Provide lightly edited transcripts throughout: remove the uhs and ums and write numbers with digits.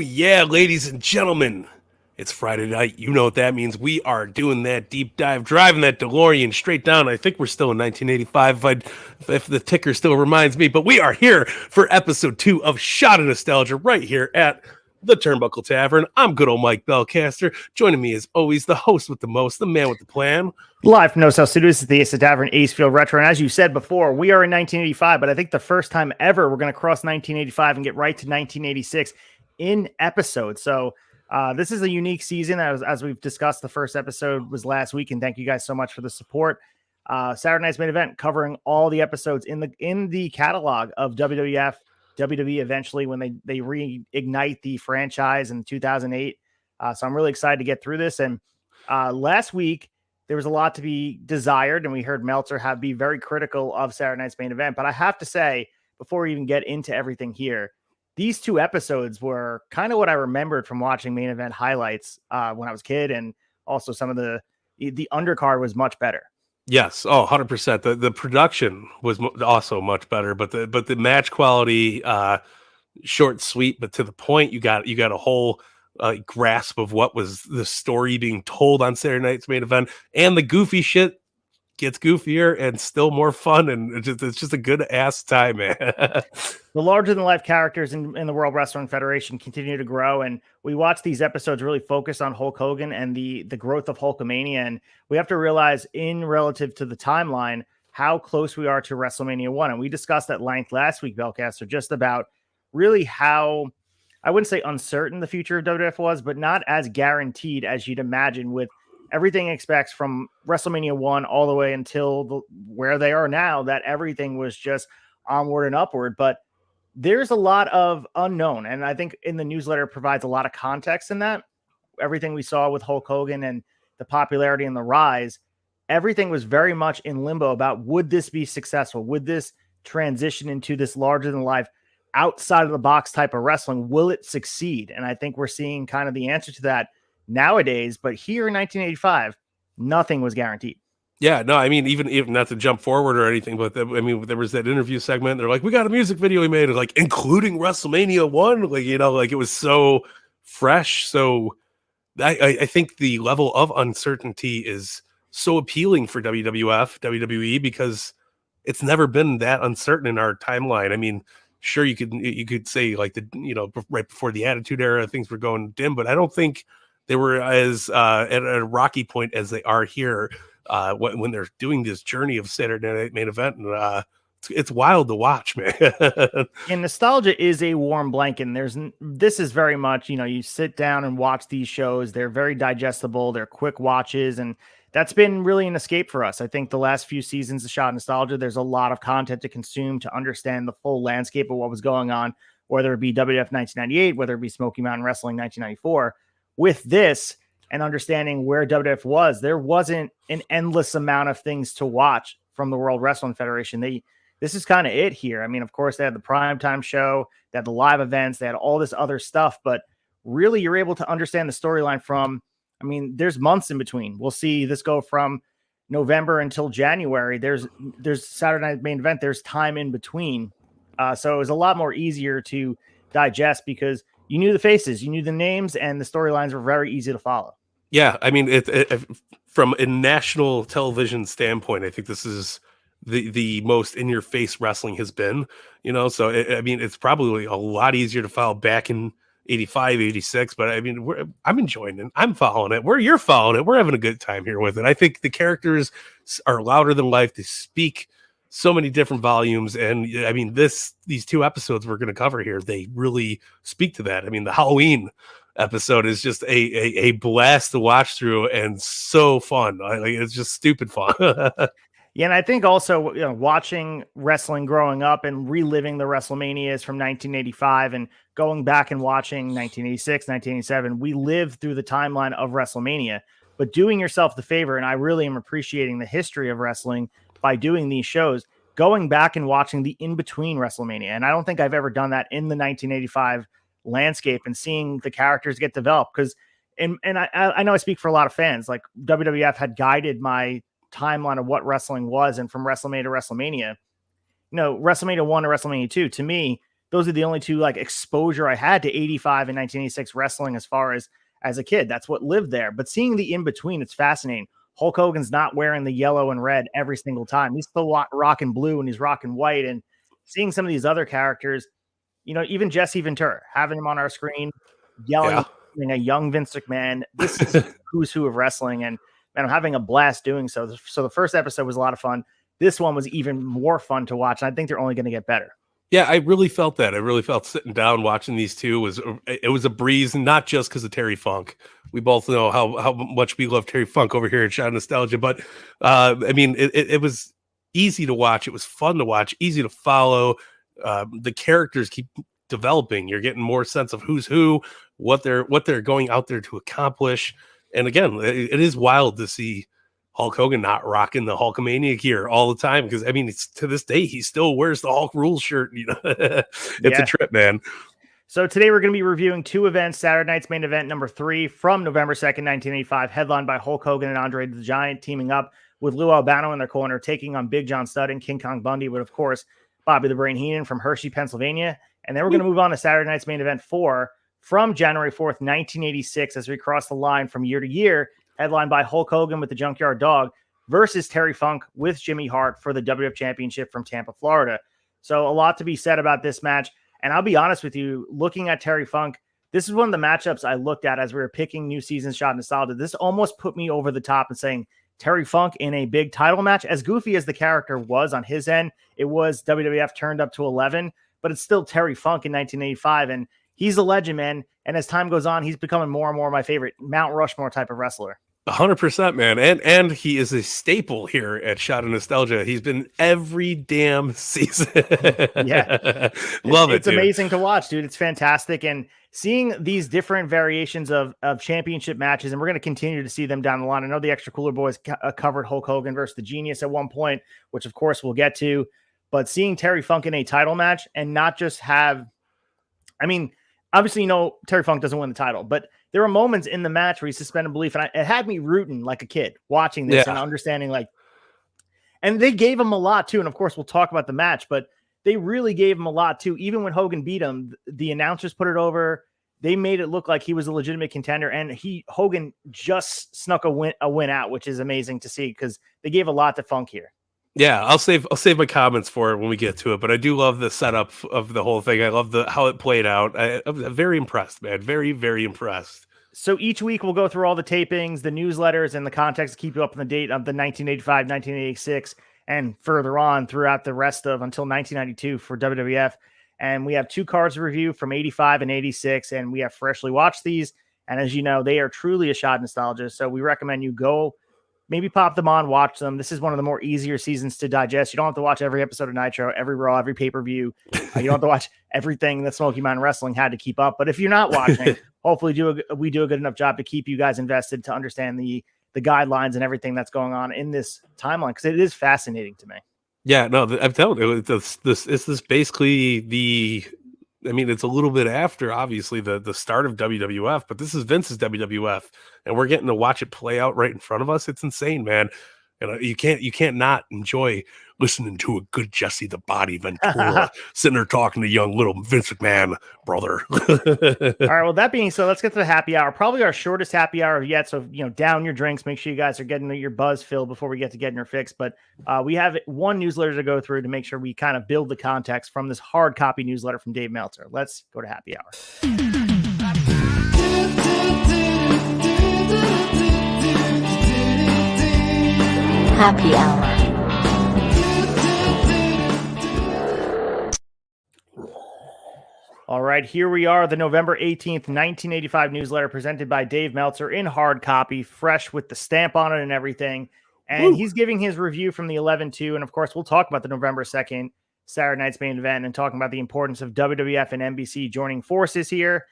Yeah, ladies and gentlemen, it's Friday night. You know what that means. We are doing that deep dive, driving that DeLorean straight down. I think we're still in 1985, if the ticker still reminds me. But we are here for episode 2 of Shot of Nostalgia right here at the Turnbuckle Tavern. I'm good old Mike Belcaster. Joining me as always, the host with the most, the man with the plan. Live from No South Studios at the Tavern, ACEFIELD Retro. And as you said before, we are in 1985, but I think the first time ever we're going to cross 1985 and get right to 1986 in episode. So this is a unique season. As we've discussed, the first episode was last week, and thank you guys so much for the support. Saturday night's main event covering all the episodes in the catalog of WWF, WWE eventually when they reignite the franchise in 2008. So I'm really excited to get through this. And last week there was a lot to be desired, and we heard Meltzer be very critical of Saturday night's main event. But I have to say, before we even get into everything here, these 2 episodes were kind of what I remembered from watching main event highlights when I was a kid, and also some of the undercard was much better. Yes, 100%. The production was also much better, but the match quality, short, sweet, but to the point. You got a whole grasp of what was the story being told on Saturday night's main event, and the goofy shit gets goofier and still more fun, and it's just a good ass time, man. The larger than life characters in the World Wrestling Federation continue to grow, and we watch these episodes really focus on Hulk Hogan and the growth of Hulkamania. And we have to realize, in relative to the timeline, how close we are to WrestleMania 1. And we discussed at length last week, Belcaster, just about really how, I wouldn't say uncertain the future of WWF was, but not as guaranteed as you'd imagine, with everything expects from WrestleMania 1 all the way until where they are now, that everything was just onward and upward. But there's a lot of unknown, and I think in the newsletter provides a lot of context in that. Everything we saw with Hulk Hogan and the popularity and the rise, everything was very much in limbo about, would this be successful? Would this transition into this larger than life, outside of the box type of wrestling? Will it succeed? And I think we're seeing kind of the answer to that nowadays. But here in 1985, nothing was guaranteed. Yeah, no, I mean, even not to jump forward or anything, but there was that interview segment. They're like, we got a music video we made, like including WrestleMania 1, like it was so fresh. So I think the level of uncertainty is so appealing for WWF, WWE, because it's never been that uncertain in our timeline. I mean, sure, you could say like right before the Attitude Era, things were going dim, but I don't think they were as at a rocky point as they are here. When they're doing this journey of Saturday Night Main Event, and it's wild to watch, man. And nostalgia is a warm blanket. And this is very much, you sit down and watch these shows. They're very digestible. They're quick watches, and that's been really an escape for us. I think the last few seasons of Shot of Nostalgia, there's a lot of content to consume to understand the full landscape of what was going on, whether it be WWF 1998, whether it be Smoky Mountain Wrestling 1994. With this, and understanding where WWF was, there wasn't an endless amount of things to watch from the World Wrestling Federation. This is kind of it here. I mean, of course, they had the primetime show, they had the live events, they had all this other stuff, but really you're able to understand the storyline from, there's months in between. We'll see this go from November until January. There's Saturday Night Main Event. There's time in between. So it was a lot more easier to digest because you knew the faces, you knew the names, and the storylines were very easy to follow. Yeah, I mean, from a national television standpoint, I think this is the most in-your-face wrestling has been, So, it's probably a lot easier to follow back in 85, 86, but I'm enjoying it. I'm following it. You're following it. We're having a good time here with it. I think the characters are louder than life. They speak so many different volumes, and these 2 episodes we're going to cover here, they really speak to that. The Halloween episode is just a blast to watch through and so fun. It's just stupid fun. Yeah, and I think also, watching wrestling growing up and reliving the WrestleManias from 1985 and going back and watching 1986, 1987, we lived through the timeline of WrestleMania, but doing yourself the favor, and I really am appreciating the history of wrestling by doing these shows, going back and watching the in-between WrestleMania. And I don't think I've ever done that in the 1985 landscape and seeing the characters get developed. Because, and I know I speak for a lot of fans, like WWF had guided my timeline of what wrestling was, and from WrestleMania to WrestleMania, WrestleMania 1 to WrestleMania 2, to me, those are the only two like exposure I had to 85 and 1986 wrestling as far as a kid. That's what lived there. But seeing the in between, it's fascinating. Hulk Hogan's not wearing the yellow and red every single time. He's still rocking blue and he's rocking white. And seeing some of these other characters, even Jesse Ventura, having him on our screen, yelling, a young Vince McMahon. This is who's who of wrestling, and I'm having a blast doing so. So the first episode was a lot of fun. This one was even more fun to watch, and I think they're only going to get better. Yeah, I really felt that. I really felt sitting down watching these two was a breeze, and not just because of Terry Funk. We both know how much we love Terry Funk over here at Shot Nostalgia, but it was easy to watch. It was fun to watch, easy to follow. The characters keep developing. You're getting more sense of who's who, what they're going out there to accomplish. And again, it is wild to see Hulk Hogan not rocking the Hulkamania gear all the time, because it's to this day he still wears the Hulk Rules shirt. It's a trip, man. So today we're going to be reviewing two events. Saturday night's main event number 3 from November 2nd, 1985, headlined by Hulk Hogan and Andre the Giant, teaming up with Lou Albano in their corner, taking on Big John Studd and King Kong Bundy, but of course Bobby the Brain Heenan from Hershey, Pennsylvania. And then we're going to move on to Saturday night's main event 4 from January 4th, 1986, as we cross the line from year to year, headlined by Hulk Hogan with the Junkyard Dog versus Terry Funk with Jimmy Hart for the WWF Championship from Tampa, Florida. So a lot to be said about this match. And I'll be honest with you, looking at Terry Funk, this is one of the matchups I looked at as we were picking new season Shot Nostalgia. This almost put me over the top and saying Terry Funk in a big title match. As goofy as the character was on his end, it was WWF turned up to 11, but it's still Terry Funk in 1985. And he's a legend, man. And as time goes on, he's becoming more and more my favorite Mount Rushmore type of wrestler. 100%, man. And he is a staple here at Shot of Nostalgia. He's been every damn season. Yeah. Love it. It's amazing to watch, dude. It's fantastic. And seeing these different variations of championship matches, and we're going to continue to see them down the line. I know the Extra Cooler Boys covered Hulk Hogan versus the Genius at one point, which of course we'll get to. But seeing Terry Funk in a title match and not just have, obviously, Terry Funk doesn't win the title, but there were moments in the match where he suspended belief, and it had me rooting like a kid watching this and understanding, and they gave him a lot too. And of course, we'll talk about the match, but they really gave him a lot too. Even when Hogan beat him, the announcers put it over. They made it look like he was a legitimate contender, and Hogan just snuck a win out, which is amazing to see because they gave a lot to Funk here. Yeah, I'll save my comments for it when we get to it, but I do love the setup of the whole thing. I love how it played out. I'm very impressed, man. Very, very impressed. So each week we'll go through all the tapings, the newsletters, and the context to keep you up on the date of the 1985, 1986, and further on throughout the rest of until 1992 for WWF. And we have 2 cards to review from 85 and 86, and we have freshly watched these. And as you know, they are truly a Shot Nostalgia. So we recommend you go maybe pop them on, watch them. This is one of the more easier seasons to digest. You don't have to watch every episode of Nitro, every Raw, every pay-per-view. You don't have to watch everything that Smoky Mountain Wrestling had to keep up. But if you're not watching, hopefully we do a good enough job to keep you guys invested to understand the guidelines and everything that's going on in this timeline, because it is fascinating to me. Yeah, no, I'm telling you, this basically it's a little bit after, obviously, the start of WWF, but this is Vince's WWF, and we're getting to watch it play out right in front of us. It's insane, man. And you can't not enjoy listening to a good Jesse the Body Ventura sitting there talking to young little Vince McMahon, brother. All right, well, that being so, let's get to the happy hour. Probably our shortest happy hour yet. So, down your drinks. Make sure you guys are getting your buzz filled before we get to getting your fix. But we have one newsletter to go through to make sure we kind of build the context from this hard copy newsletter from Dave Meltzer. Let's go to happy hour. Happy hour. All right, here we are, the November 18th, 1985 newsletter presented by Dave Meltzer in hard copy, fresh with the stamp on it and everything. And he's giving his review from the 11-2. And of course, we'll talk about the November 2nd Saturday night's main event and talking about the importance of WWF and NBC joining forces here.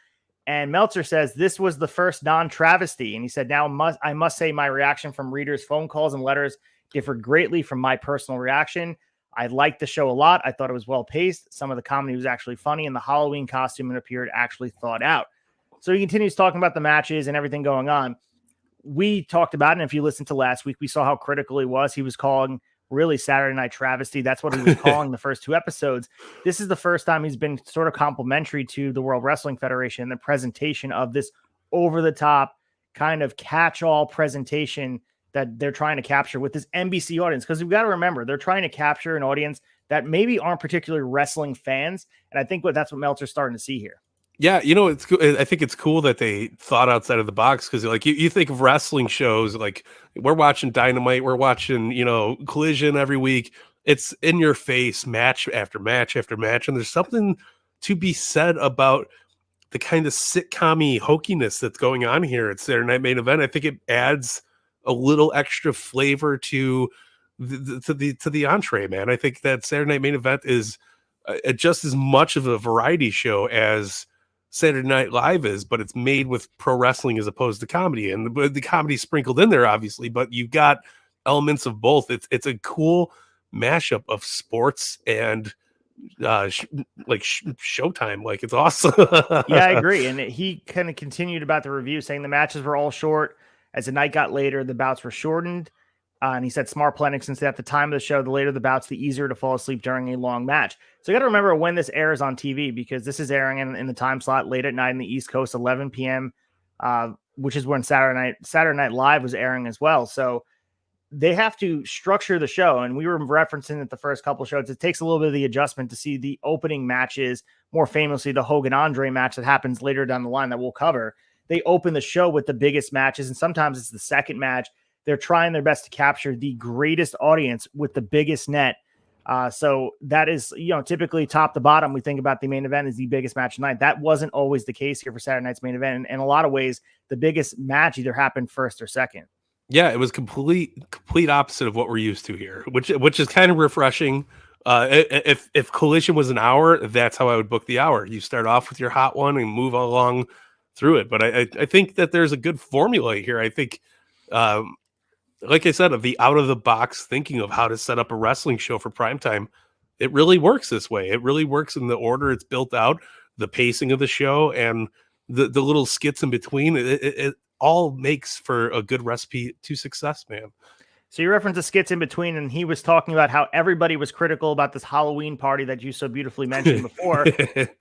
And Meltzer says this was the first non-travesty. And he said, I must say my reaction from readers' phone calls and letters differed greatly from my personal reaction. I liked the show a lot. I thought it was well-paced. Some of the comedy was actually funny, and the Halloween costume, it appeared, actually thought out. So he continues talking about the matches and everything going on. We talked about it, and if you listened to last week, we saw how critical he was. He was calling really Saturday Night Travesty. That's what he was calling the first 2 episodes. This is the first time he's been sort of complimentary to the World Wrestling Federation and the presentation of this over-the-top kind of catch-all presentation that they're trying to capture with this NBC audience. Because we've got to remember, they're trying to capture an audience that maybe aren't particularly wrestling fans. And I think that's what Meltzer's starting to see here. Yeah, it's cool. I think it's cool that they thought outside of the box, because like you think of wrestling shows, like we're watching Dynamite, we're watching, Collision every week. It's in your face, match after match after match. And there's something to be said about the kind of sitcom-y hokiness that's going on here at Saturday Night Main Event. I think it adds a little extra flavor to the entree, man. I think that Saturday Night Main Event is just as much of a variety show as Saturday Night Live is, but it's made with pro wrestling as opposed to comedy, and the comedy sprinkled in there, obviously, but you've got elements of both. It's a cool mashup of sports and Showtime. Like, it's awesome. Yeah, I agree. And he kind of continued about the review, saying the matches were all short. As the night got later, the bouts were shortened. And he said smart planning, since at the time of the show, the later the bouts, the easier to fall asleep during a long match. So you got to remember when this airs on TV, because this is airing in the time slot late at night in the East Coast, 11 p.m., which is when Saturday Night Live was airing as well. So they have to structure the show. And we were referencing it the first couple of shows. It takes a little bit of the adjustment to see the opening matches, more famously the Hogan Andre match that happens later down the line that we'll cover. They open the show with the biggest matches, and sometimes it's the second match. They're trying their best to capture the greatest audience with the biggest net. So that is, typically top to bottom, we think about the main event as the biggest match tonight. That wasn't always the case here for Saturday night's main event. And in a lot of ways, the biggest match either happened first or second. Yeah, it was complete opposite of what we're used to here, which is kind of refreshing. If Collision was an hour, that's how I would book the hour. You start off with your hot one and move along through it. But I think that there's a good formula here. I think, like I said, of the out of the box thinking of how to set up a wrestling show for primetime, it really works this way. It really works in the order it's built out, the pacing of the show, and the little skits in between. It all makes for a good recipe to success, man. So you referenced the skits in between, and he was talking about how everybody was critical about this Halloween party that you so beautifully mentioned before.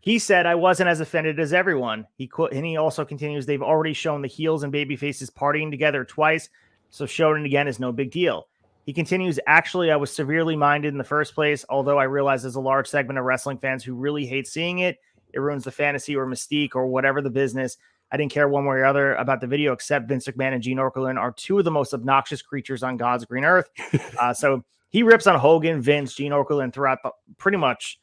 He said, I wasn't as offended as everyone. And he also continues, they've already shown the heels and baby faces partying together twice, so showing it again is no big deal. He continues, actually, I was severely minded in the first place, although I realize there's a large segment of wrestling fans who really hate seeing it. It ruins the fantasy or mystique or whatever the business. I didn't care one way or other about the video, except Vince McMahon and Gene Okerlund are two of the most obnoxious creatures on God's green earth. So he rips on Hogan, Vince, Gene Okerlund throughout pretty much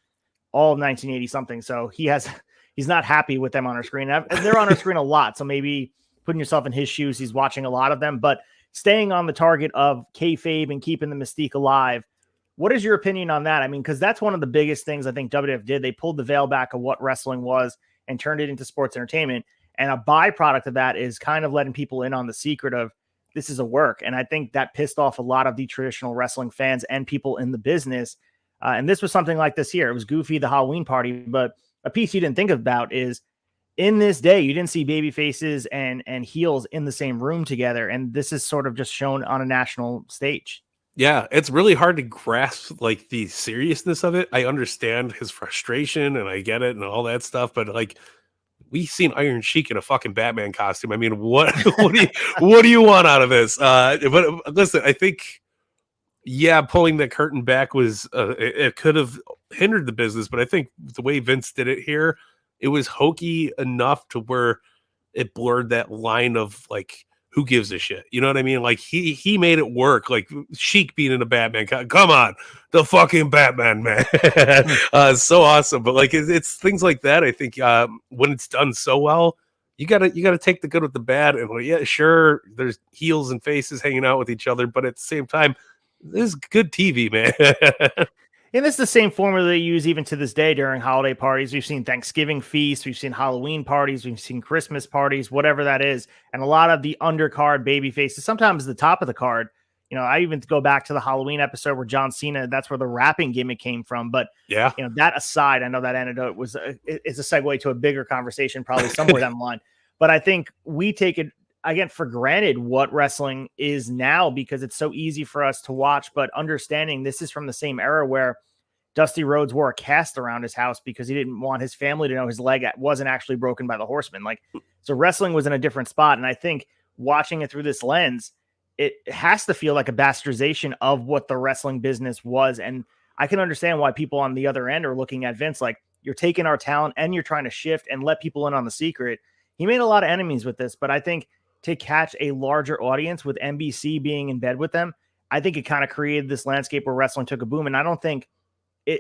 all of 1980 something. So he's not happy with them on our screen. They're on our screen a lot. So maybe putting yourself in his shoes, he's watching a lot of them, but staying on the target of kayfabe and keeping the mystique alive. What is your opinion on that? I mean, because that's one of the biggest things I think WWF did. They pulled the veil back of what wrestling was and turned it into sports entertainment. And a byproduct of that is kind of letting people in on the secret of this is a work. And I think that pissed off a lot of the traditional wrestling fans and people in the business. And this was something like this here. It was goofy, the Halloween party. But a piece you didn't think about is in this day, you didn't see baby faces and heels in the same room together. And this is sort of just shown on a national stage. Yeah, it's really hard to grasp like the seriousness of it. I understand his frustration and I get it and all that stuff. But like, we've seen Iron Sheik in a fucking Batman costume. I mean, what do you want out of this? But listen, I think, yeah, pulling the curtain back was it could have hindered the business, but I think the way Vince did it here, it was hokey enough to where it blurred that line of like, who gives a shit? You know what I mean? Like he made it work. Like Sheik being in a Batman. Come on, the fucking Batman, man. So awesome. But like it's things like that. I think when it's done so well, you gotta take the good with the bad. And well, yeah, sure, there's heels and faces hanging out with each other, but at the same time, this is good TV, man. And this is the same formula they use even to this day during holiday parties. We've seen Thanksgiving feasts, we've seen Halloween parties, we've seen Christmas parties, whatever that is. And a lot of the undercard baby faces, sometimes the top of the card. You know, I even go back to the Halloween episode where John Cena, that's where the rapping gimmick came from. But, Yeah. you know, that aside, I know that anecdote was it's a segue to a bigger conversation, probably somewhere down the line. But I think we take it, again, for granted what wrestling is now because it's so easy for us to watch, but understanding this is from the same era where Dusty Rhodes wore a cast around his house because he didn't want his family to know his leg wasn't actually broken by the Horseman. Like, so wrestling was in a different spot. And I think watching it through this lens, it has to feel like a bastardization of what the wrestling business was. And I can understand why people on the other end are looking at Vince like, you're taking our talent and you're trying to shift and let people in on the secret. He made a lot of enemies with this, but I think to catch a larger audience with NBC being in bed with them, I think it kind of created this landscape where wrestling took a boom. And I don't think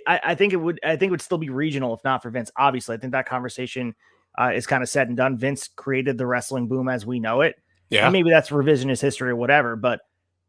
I think it would still be regional if not for Vince. Obviously, I think that conversation is kind of said and done. Vince created the wrestling boom as we know it. Yeah. And maybe that's revisionist history or whatever, but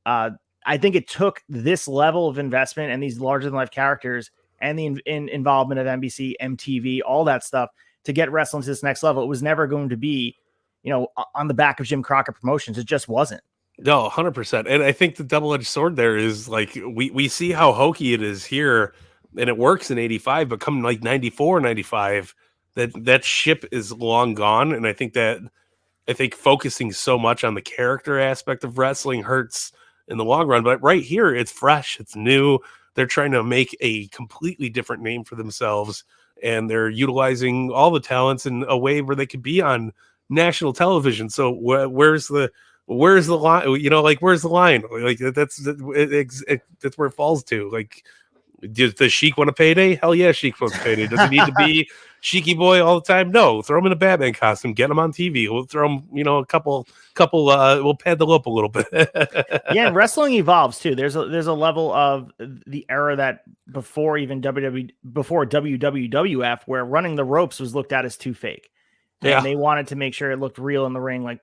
I think it took this level of investment and these larger than life characters and the involvement of NBC, MTV, all that stuff to get wrestling to this next level. It was never going to be, you know, on the back of Jim Crockett Promotions. It just wasn't. No, 100%. And I think the double-edged sword there is like we see how hokey it is here, and it works in 85, but come like 94, 95, that ship is long gone. And I think focusing so much on the character aspect of wrestling hurts in the long run. But right here, it's fresh, it's new. They're trying to make a completely different name for themselves, and they're utilizing all the talents in a way where they could be on national television. So where's the line? You know, like where's the line? Like that's where it falls to. Like, does Sheik want a payday? Hell yeah, Sheik wants a payday. Does he need to be Sheiky boy all the time? No, throw him in a Batman costume, get him on TV. We'll throw him, you know, a couple. We'll pad the loop a little bit. Yeah, and wrestling evolves too. There's a level of the era that before even WWF, where running the ropes was looked at as too fake. And they wanted to make sure it looked real in the ring. Like,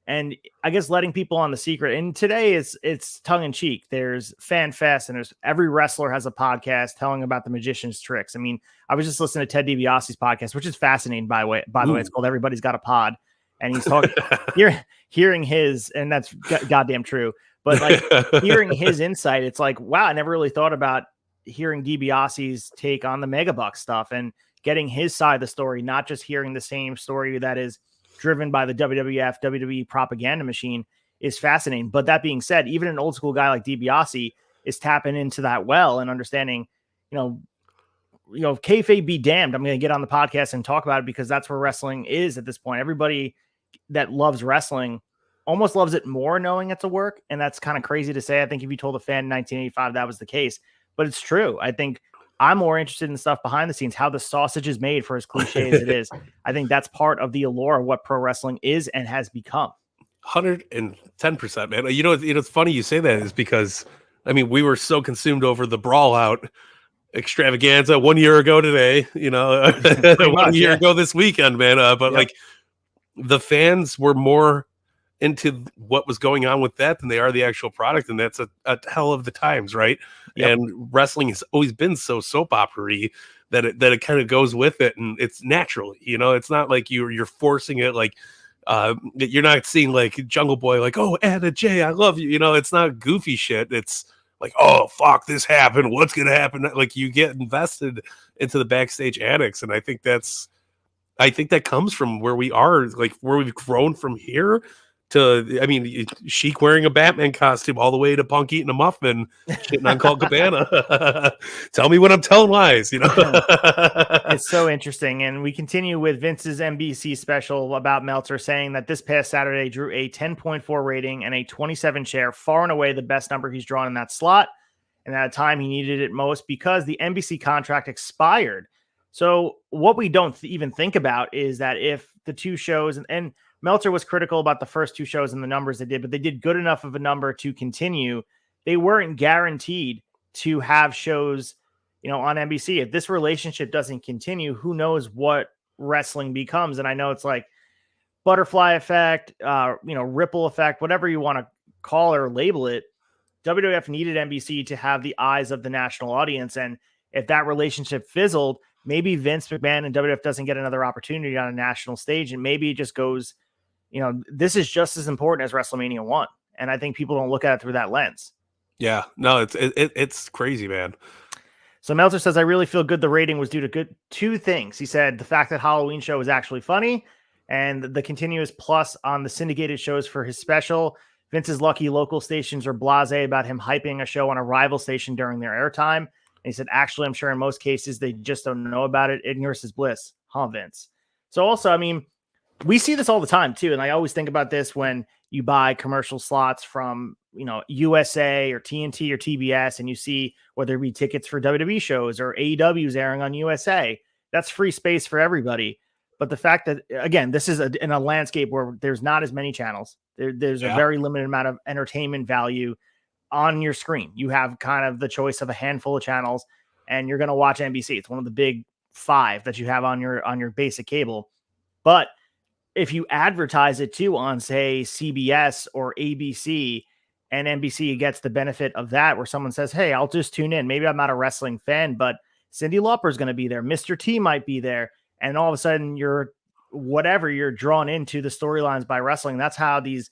and I guess letting people on the secret. And today it's tongue in cheek. There's Fan Fest, and every wrestler has a podcast telling about the magician's tricks. I mean, I was just listening to Ted DiBiase's podcast, which is fascinating. By the way, it's called Everybody's Got a Pod, and he's talking. hearing his, and that's goddamn true. But like hearing his insight, it's like, wow, I never really thought about hearing DiBiase's take on the Megabucks stuff and getting his side of the story, not just hearing the same story that is driven by the WWF, WWE propaganda machine is fascinating. But that being said, even an old school guy like DiBiase is tapping into that well and understanding, you know, kayfabe be damned. I'm going to get on the podcast and talk about it because that's where wrestling is at this point. Everybody that loves wrestling almost loves it more knowing it's a work. And that's kind of crazy to say. I think if you told a fan in 1985, that was the case, but it's true. I think I'm more interested in stuff behind the scenes, how the sausage is made, for as cliche as it is. I think that's part of the allure of what pro wrestling is and has become. 110%, man. You know, it's funny you say that is because, I mean, we were so consumed over the Brawl Out extravaganza 1 year ago today, you know, 1 year ago this weekend, man. But like the fans were more into what was going on with that than they are the actual product, and that's a hell of the times, right? And wrestling has always been so soap opera-y that it kind of goes with it, and it's natural, you know. It's not like you're forcing it. Like you're not seeing like Jungle Boy like, oh, Anna Jay, I love you, you know. It's not goofy shit. It's like, oh fuck, this happened, what's gonna happen? Like you get invested into the backstage antics, and I think that comes from where we are, like where we've grown from here to, I mean, Sheik wearing a Batman costume all the way to Punk eating a muffin, shitting on Colt Cabana. Tell me when I'm telling lies, you know? It's so interesting. And we continue with Vince's NBC special about Meltzer saying that this past Saturday drew a 10.4 rating and a 27 share, far and away the best number he's drawn in that slot. And at a time he needed it most because the NBC contract expired. So what we don't even think about is that if the two shows, and Meltzer was critical about the first two shows and the numbers they did, but they did good enough of a number to continue. They weren't guaranteed to have shows, you know, on NBC. If this relationship doesn't continue, who knows what wrestling becomes. And I know it's like, butterfly effect, ripple effect, whatever you want to call or label it. WWF needed NBC to have the eyes of the national audience. And if that relationship fizzled, maybe Vince McMahon and WWF doesn't get another opportunity on a national stage. And maybe it just goes, this is just as important as WrestleMania 1. And I think people don't look at it through that lens. Yeah, no, it's crazy, man. So Meltzer says, I really feel good. The rating was due to two things. He said the fact that Halloween show was actually funny and the continuous plus on the syndicated shows for his special. Vince's lucky local stations are blasé about him hyping a show on a rival station during their airtime. And he said, actually, I'm sure in most cases they just don't know about it. Ignorance is bliss. Huh, Vince? So also, I mean, we see this all the time too. And I always think about this when you buy commercial slots from, USA or TNT or TBS, and you see whether it be tickets for WWE shows or AEW's airing on USA, that's free space for everybody. But the fact that, again, this is in a landscape where there's not as many channels, there's a very limited amount of entertainment value on your screen. You have kind of the choice of a handful of channels, and you're going to watch NBC. It's one of the big 5 that you have on your basic cable. But if you advertise it too on, say, CBS or ABC, and NBC gets the benefit of that, where someone says, hey, I'll just tune in. Maybe I'm not a wrestling fan, but Cyndi Lauper's going to be there. Mr. T might be there. And all of a sudden you're drawn into the storylines by wrestling. That's how these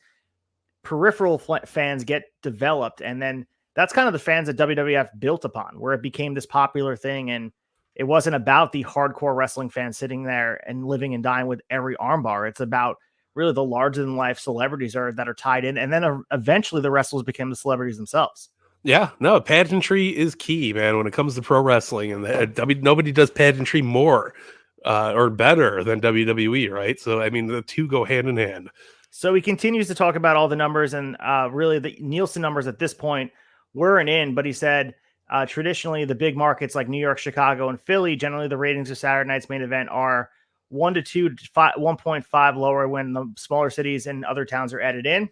peripheral fans get developed. And then that's kind of the fans that WWF built upon, where it became this popular thing. And it wasn't about the hardcore wrestling fans sitting there and living and dying with every armbar. It's about really the larger than life celebrities that are tied in. And then eventually the wrestlers became the celebrities themselves. Yeah, no, pageantry is key, man, when it comes to pro wrestling. And nobody does pageantry more or better than WWE, right? So, I mean, the two go hand in hand. So he continues to talk about all the numbers, and really the Nielsen numbers at this point weren't in, but he said traditionally the big markets like New York, Chicago, and Philly, generally the ratings of Saturday night's main event are 1 to 2 to 1.5 lower when the smaller cities and other towns are added in.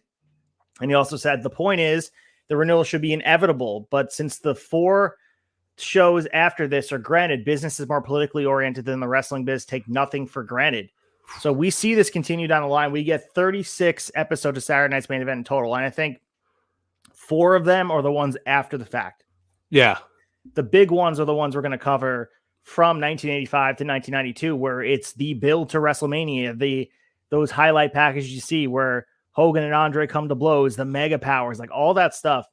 And he also said the point is the renewal should be inevitable, but since the 4 shows after this are granted, business is more politically oriented than the wrestling biz, take nothing for granted. So we see this continue down the line. We get 36 episodes of Saturday night's main event in total, and I think 4 of them are the ones after the fact. Yeah. The big ones are the ones we're going to cover from 1985 to 1992, where it's the build to WrestleMania, those highlight packages you see where Hogan and Andre come to blows, the mega powers, like all that stuff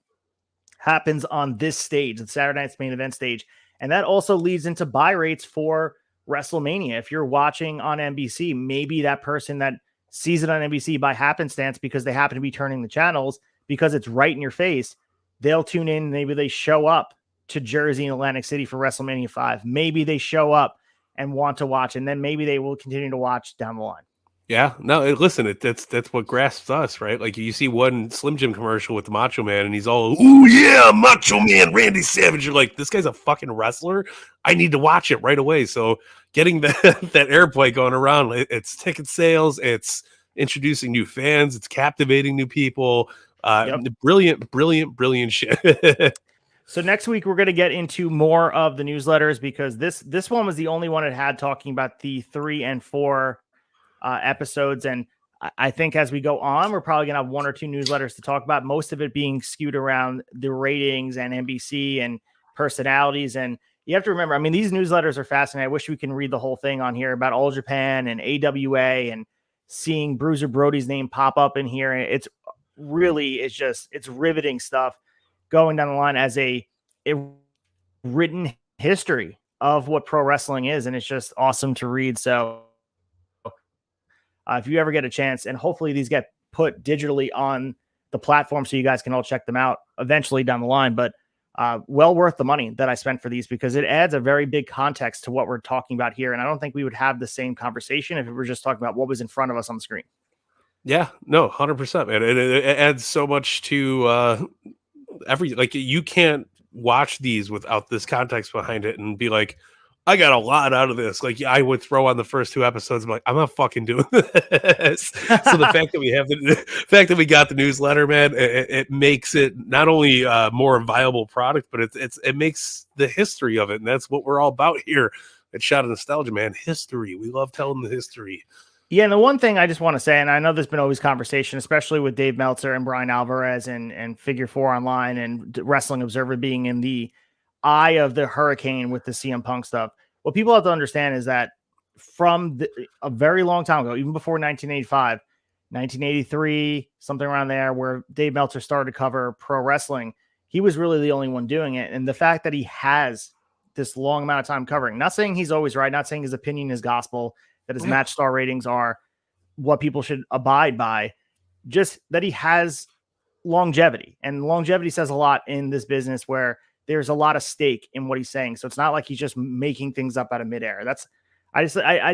happens on this stage, the Saturday night's main event stage. And that also leads into buy rates for WrestleMania. If you're watching on NBC, maybe that person that sees it on NBC by happenstance because they happen to be turning the channels because it's right in your face, they'll tune in. Maybe they show up to Jersey and Atlantic City for WrestleMania 5. Maybe they show up and want to watch, and then maybe they will continue to watch down the line. Yeah, no, listen, that's what grasps us, right? Like you see one Slim Jim commercial with the Macho Man, and he's all, "Ooh yeah, Macho Man, Randy Savage." You're like, this guy's a fucking wrestler. I need to watch it right away. So getting that airplay going around, it's ticket sales, it's introducing new fans, it's captivating new people. Brilliant shit. So next week we're going to get into more of the newsletters, because this one was the only one it had talking about the 3 and 4 episodes. And I think as we go on, we're probably going to have 1 or 2 newsletters to talk about, most of it being skewed around the ratings and NBC and personalities. And you have to remember, I mean, these newsletters are fascinating. I wish we can read the whole thing on here about All Japan and AWA and seeing Bruiser Brody's name pop up in here. And it's riveting stuff going down the line as a written history of what pro wrestling is. And it's just awesome to read. So if you ever get a chance, and hopefully these get put digitally on the platform so you guys can all check them out eventually down the line, but well worth the money that I spent for these, because it adds a very big context to what we're talking about here. And I don't think we would have the same conversation if we were just talking about what was in front of us on the screen. Yeah, no, 100%, man. It adds so much to like you can't watch these without this context behind it and be like, I got a lot out of this. Like I would throw on the first 2 episodes. I'm like, I'm not fucking doing this. So the fact that we got the newsletter, man, it makes it not only a more viable product, but it makes the history of it. And that's what we're all about here at Shot of Nostalgia, man. History. We love telling the history. Yeah, and the one thing I just want to say, and I know there's been always conversation, especially with Dave Meltzer and Brian Alvarez and Figure 4 Online and Wrestling Observer being in the eye of the hurricane with the CM Punk stuff. What people have to understand is that from a very long time ago, even before 1985, 1983, something around there, where Dave Meltzer started to cover pro wrestling, he was really the only one doing it. And the fact that he has this long amount of time covering, not saying he's always right, not saying his opinion is gospel, that his match star ratings are what people should abide by, just that he has longevity, and longevity says a lot in this business where there's a lot of stake in what he's saying. So it's not like he's just making things up out of midair. I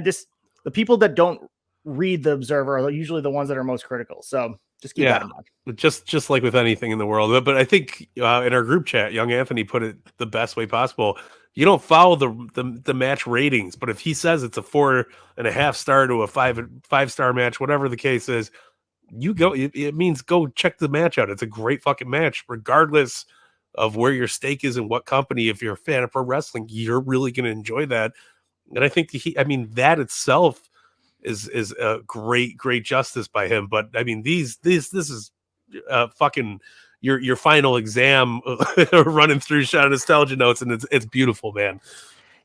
just the people that don't read the Observer are usually the ones that are most critical. So just keep that in mind. Just like with anything in the world. But I think in our group chat, young Anthony put it the best way possible. You don't follow the match ratings, but if he says it's a 4.5 star to a 5 star match, whatever the case is, you go. It means go check the match out. It's a great fucking match, regardless of where your stake is and what company. If you're a fan of pro wrestling, you're really going to enjoy that. And I think that itself is a great justice by him. But I mean, this is fucking your final exam running through Shot of Nostalgia notes, and it's beautiful, man.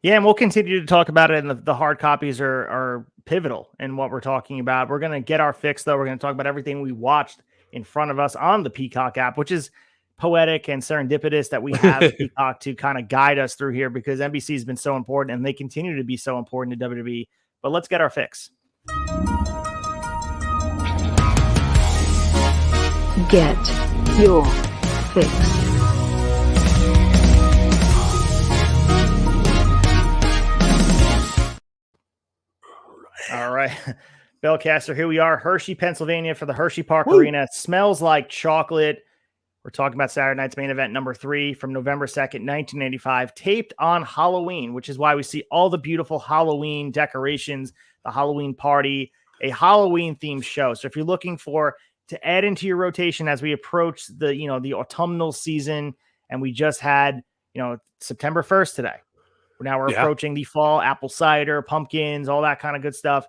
Yeah, and we'll continue to talk about it, and the hard copies are pivotal in what we're talking about. We're going to get our fix, though. We're going to talk about everything we watched in front of us on the Peacock app, which is poetic and serendipitous that we have Peacock to kind of guide us through here, because NBC has been so important, and they continue to be so important to WWE. But let's get our fix. Get your fix. All right. Belcaster, here we are, Hershey, Pennsylvania, for the Hershey Park Arena. It smells like chocolate. We're talking about Saturday night's main event number 3 from November 2nd, 1985, taped on Halloween, which is why we see all the beautiful Halloween decorations, the Halloween party, a Halloween themed show. So if you're looking to add into your rotation as we approach the autumnal season, and we just had, September 1st today. Now we're approaching the fall, apple cider, pumpkins, all that kind of good stuff.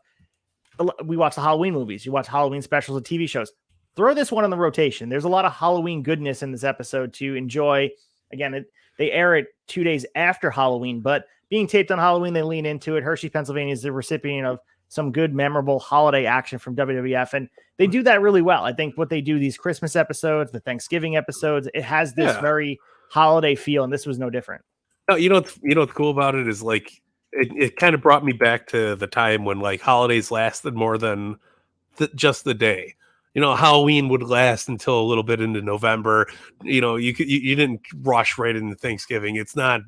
We watch the Halloween movies. You watch Halloween specials and TV shows. Throw this one on the rotation. There's a lot of Halloween goodness in this episode to enjoy. Again, they air it 2 days after Halloween, but being taped on Halloween, they lean into it. Hershey, Pennsylvania is the recipient of some good, memorable holiday action from WWF, and they do that really well. I think what they do, these Christmas episodes, the Thanksgiving episodes, it has this very holiday feel, and this was no different. No, what's cool about it is, like, it kind of brought me back to the time when, like, holidays lasted more than just the day. Halloween would last until a little bit into November. You didn't rush right into Thanksgiving. It's not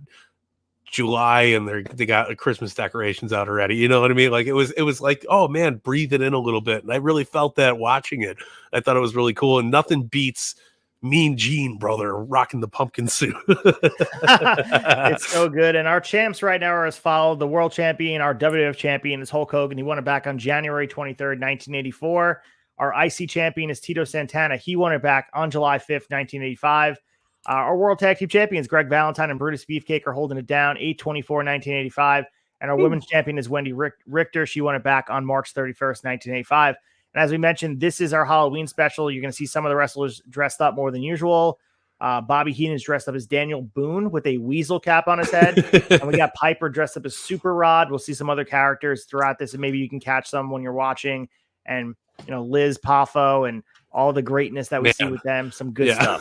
July and they got Christmas decorations out already. You know what I mean? Like, it was like, oh man, breathe it in a little bit. And I really felt that watching it. I thought it was really cool, and nothing beats Mean Gene, brother, rocking the pumpkin suit. It's so good. And our champs right now are as follows. The world champion, our WWF champion, is Hulk Hogan. He won it back on January 23rd, 1984. Our IC champion is Tito Santana. He won it back on July 5th, 1985. Our world tag team champions, Greg Valentine and Brutus Beefcake, are holding it down, 8/24/1985. And our women's champion is Wendy Richter. She won it back on March 31st, 1985. And as we mentioned, this is our Halloween special. You're going to see some of the wrestlers dressed up more than usual. Bobby Heenan is dressed up as Daniel Boone with a weasel cap on his head. And we got Piper dressed up as Super Rod. We'll see some other characters throughout this, and maybe you can catch some when you're watching. And, Liz Poffo and all the greatness that we see with them. Some good stuff.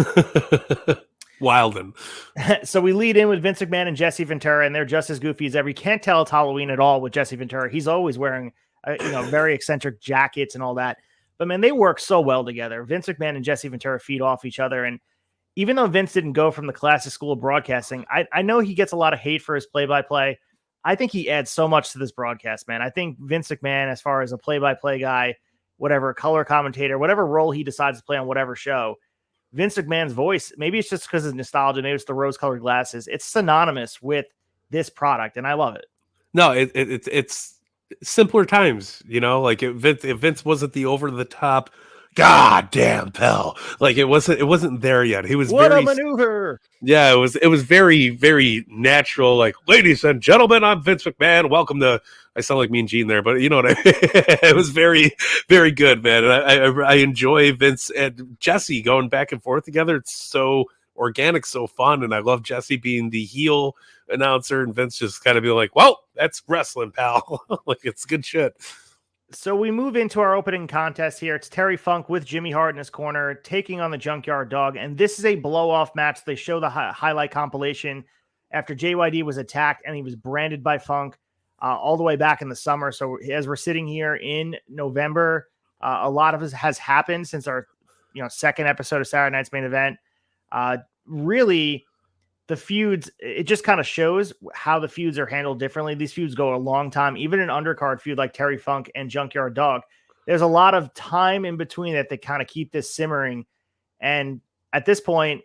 Wildin'. So we lead in with Vince McMahon and Jesse Ventura, and they're just as goofy as ever. You can't tell it's Halloween at all with Jesse Ventura. He's always wearing very eccentric jackets and all that. But man, they work so well together. Vince McMahon and Jesse Ventura feed off each other. And even though Vince didn't go from the classic school of broadcasting, I know he gets a lot of hate for his play-by-play. I think he adds so much to this broadcast, man. I think Vince McMahon, as far as a play-by-play guy, whatever, color commentator, whatever role he decides to play on whatever show, Vince McMahon's voice, maybe it's just because of nostalgia, maybe it's the rose-colored glasses, it's synonymous with this product, and I love it. No, it's simpler times, like if Vince wasn't the over-the-top, God damn, pal. Like it wasn't there yet. He was What very a maneuver! Yeah, it was very, very natural. Like, ladies and gentlemen, I'm Vince McMahon. Welcome to. I sound like Mean Gene there, but you know what I mean. It was very, very good, man. And I enjoy Vince and Jesse going back and forth together. It's so organic, so fun, and I love Jesse being the heel announcer, and Vince just kind of being like, "Well, that's wrestling, pal." Like it's good shit. So we move into our opening contest here. It's Terry Funk with Jimmy Hart in his corner taking on the Junkyard Dog. And this is a blow-off match. They show the highlight compilation after JYD was attacked and he was branded by Funk all the way back in the summer. So as we're sitting here in November, a lot of this has happened since our second episode of Saturday Night's Main Event. Really, the feuds, it just kind of shows how the feuds are handled differently. These feuds go a long time. Even an undercard feud like Terry Funk and Junkyard Dog, there's a lot of time in between that they kind of keep this simmering. And at this point,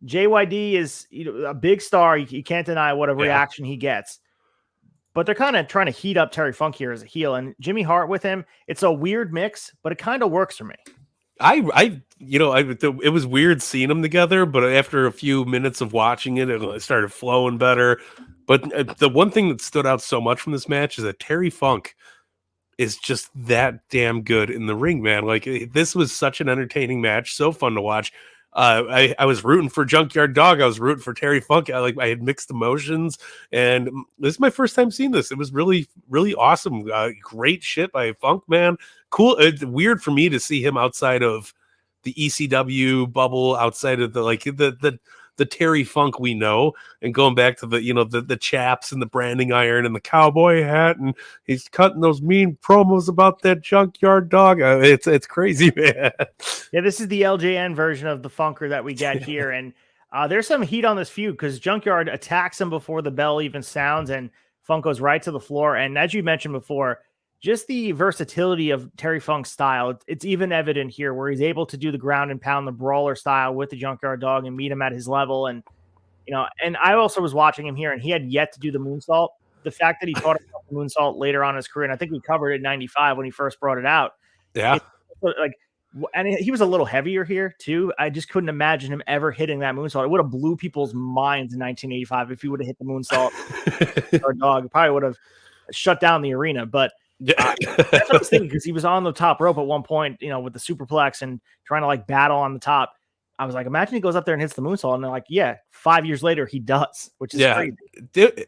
JYD is a big star. You can't deny what a reaction he gets. But they're kind of trying to heat up Terry Funk here as a heel. And Jimmy Hart with him, it's a weird mix, but it kind of works for me. It was weird seeing them together, but after a few minutes of watching it, it started flowing better. But the one thing that stood out so much from this match is that Terry Funk is just that damn good in the ring, man. Like this was such an entertaining match, so fun to watch. I was rooting for Junkyard Dog. I was rooting for Terry Funk. I had mixed emotions, and this is my first time seeing this. It was really, really awesome. Great shit by Funk, man. Cool. It's weird for me to see him outside of the ECW bubble, outside of the Terry Funk we know, and going back to the chaps and the branding iron and the cowboy hat, and he's cutting those mean promos about that Junkyard Dog. It's crazy, man. Yeah, this is the LJN version of the Funker that we get here, and there's some heat on this feud because Junkyard attacks him before the bell even sounds, and Funk goes right to the floor. And as you mentioned before, just the versatility of Terry Funk's style, it's even evident here where he's able to do the ground and pound, the brawler style with the Junkyard Dog and meet him at his level. And, and I also was watching him here and he had yet to do the moonsault. The fact that he taught himself the moonsault later on in his career, and I think we covered it in 95 when he first brought it out. Yeah. And he was a little heavier here too. I just couldn't imagine him ever hitting that moonsault. It would have blew people's minds in 1985 if he would have hit the moonsault. Our dog probably would have shut down the arena, but that's what I was thinking, because he was on the top rope at one point, with the superplex and trying to battle on the top. I was like, imagine he goes up there and hits the moonsault, and they're like, yeah, 5 years later he does, which is crazy.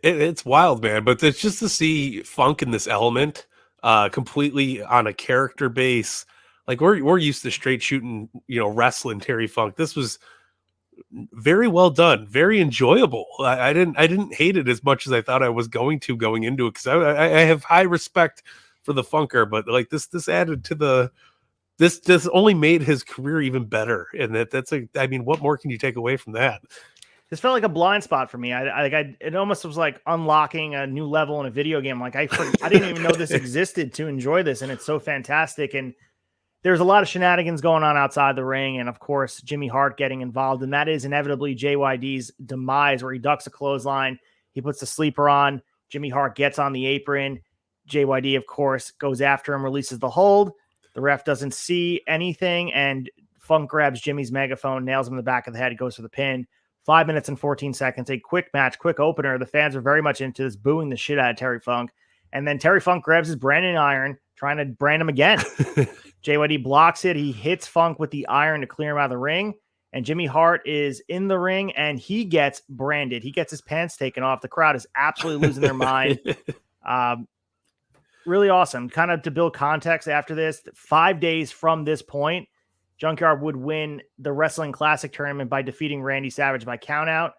It's wild, man. But it's just to see Funk in this element, completely on a character base. Like we're used to straight shooting, wrestling Terry Funk. This was very well done, very enjoyable. I didn't hate it as much as I thought I was going into it, because I have high respect for the Funker, but this added to this only made his career even better. And what more can you take away from that? This felt like a blind spot for me. It almost was like unlocking a new level in a video game. Like I didn't even know this existed to enjoy this, and it's so fantastic. And there's a lot of shenanigans going on outside the ring, and of course Jimmy Hart getting involved, and that is inevitably JYD's demise, where he ducks a clothesline, he puts the sleeper on, Jimmy Hart gets on the apron, JYD of course goes after him, releases the hold, the ref doesn't see anything, and Funk grabs Jimmy's megaphone, nails him in the back of the head, goes for the pin. 5 minutes and 14 seconds, a quick match, quick opener. The fans are very much into this, booing the shit out of Terry Funk, and then Terry Funk grabs his branding iron, trying to brand him again. JYD blocks it. He hits Funk with the iron to clear him out of the ring. And Jimmy Hart is in the ring and he gets branded. He gets his pants taken off. The crowd is absolutely losing their mind. Really awesome. Kind of to build context after this, 5 days from this point, Junkyard would win the Wrestling Classic tournament by defeating Randy Savage by countout,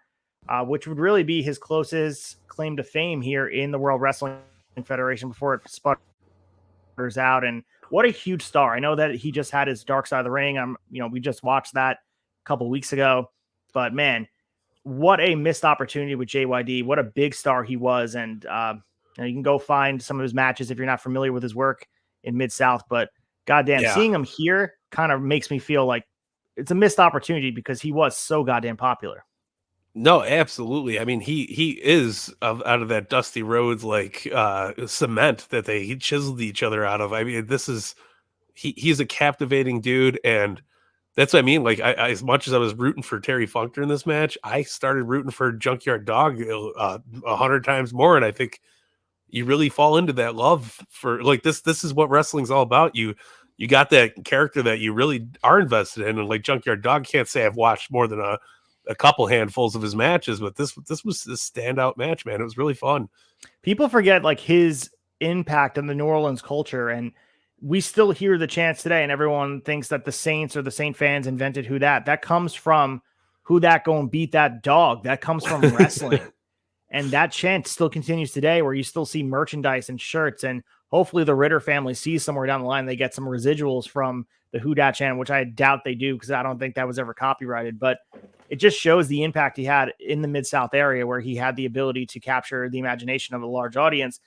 which would really be his closest claim to fame here in the World Wrestling Federation before it sputters out. And what a huge star. I know that he just had his Dark Side of the Ring. We just watched that a couple weeks ago, but man, what a missed opportunity with JYD. What a big star he was. And you can go find some of his matches if you're not familiar with his work in Mid-South, but goddamn, seeing him here kind of makes me feel like it's a missed opportunity because he was so goddamn popular. No, absolutely. I mean, he is out of that Dusty Rhodes cement that they chiseled each other out of. I mean, this is he's a captivating dude, and that's what I mean. Like, I as much as I was rooting for Terry Funk in this match, I started rooting for Junkyard Dog 100 times more. And I think you really fall into that love for like this. This is what wrestling's all about. You got that character that you really are invested in, and like Junkyard Dog, can't say I've watched more than a couple handfuls of his matches, but this was this standout match, man. It was really fun. People forget like his impact on the New Orleans culture, and we still hear the chants today, and everyone thinks that the Saints or the Saint fans invented Who Dat. That comes from Who Dat go and beat that dog. That comes from wrestling. And that chant still continues today, where you still see merchandise and shirts, and hopefully the Ritter family sees somewhere down the line they get some residuals from the Who Dat chant, which I doubt they do because I don't think that was ever copyrighted. But it just shows the impact he had in the Mid-South area, where he had the ability to capture the imagination of a large audience.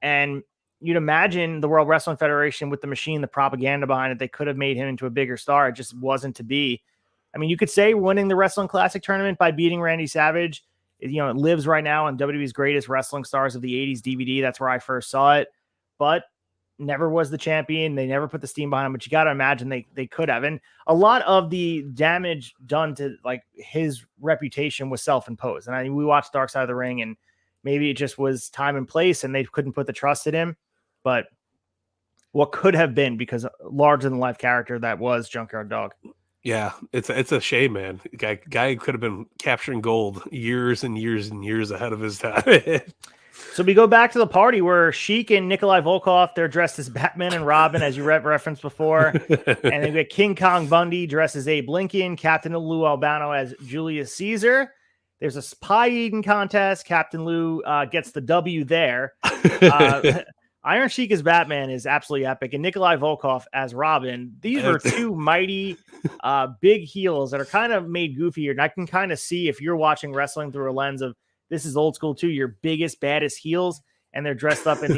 And you'd imagine the World Wrestling Federation, with the machine, the propaganda behind it, they could have made him into a bigger star. It just wasn't to be. I mean, you could say winning the Wrestling Classic tournament by beating Randy Savage, you know, it lives right now on WWE's Greatest Wrestling Stars of the 80s DVD. That's where I first saw it, but never was the champion. They never put the steam behind him, but you got to imagine they could have. And a lot of the damage done to like his reputation was self-imposed. And I mean, we watched Dark Side of the Ring, and maybe it just was time and place and they couldn't put the trust in him. But what could have been, because larger than life character that was Junkyard Dog. Yeah, it's a shame, man. Guy could have been capturing gold years and years and years ahead of his time. So we go back to the party where Sheik and Nikolai Volkov, they're dressed as Batman and Robin, as you referenced before. And then we got King Kong Bundy dressed as Abe Lincoln, Captain Lou Albano as Julius Caesar. There's a pie eating contest. Captain Lou gets the W there. Iron Sheik as Batman is absolutely epic. And Nikolai Volkov as Robin. These are two mighty big heels that are kind of made goofier. And I can kind of see, if you're watching wrestling through a lens of this is old school too, your biggest, baddest heels, and they're dressed up in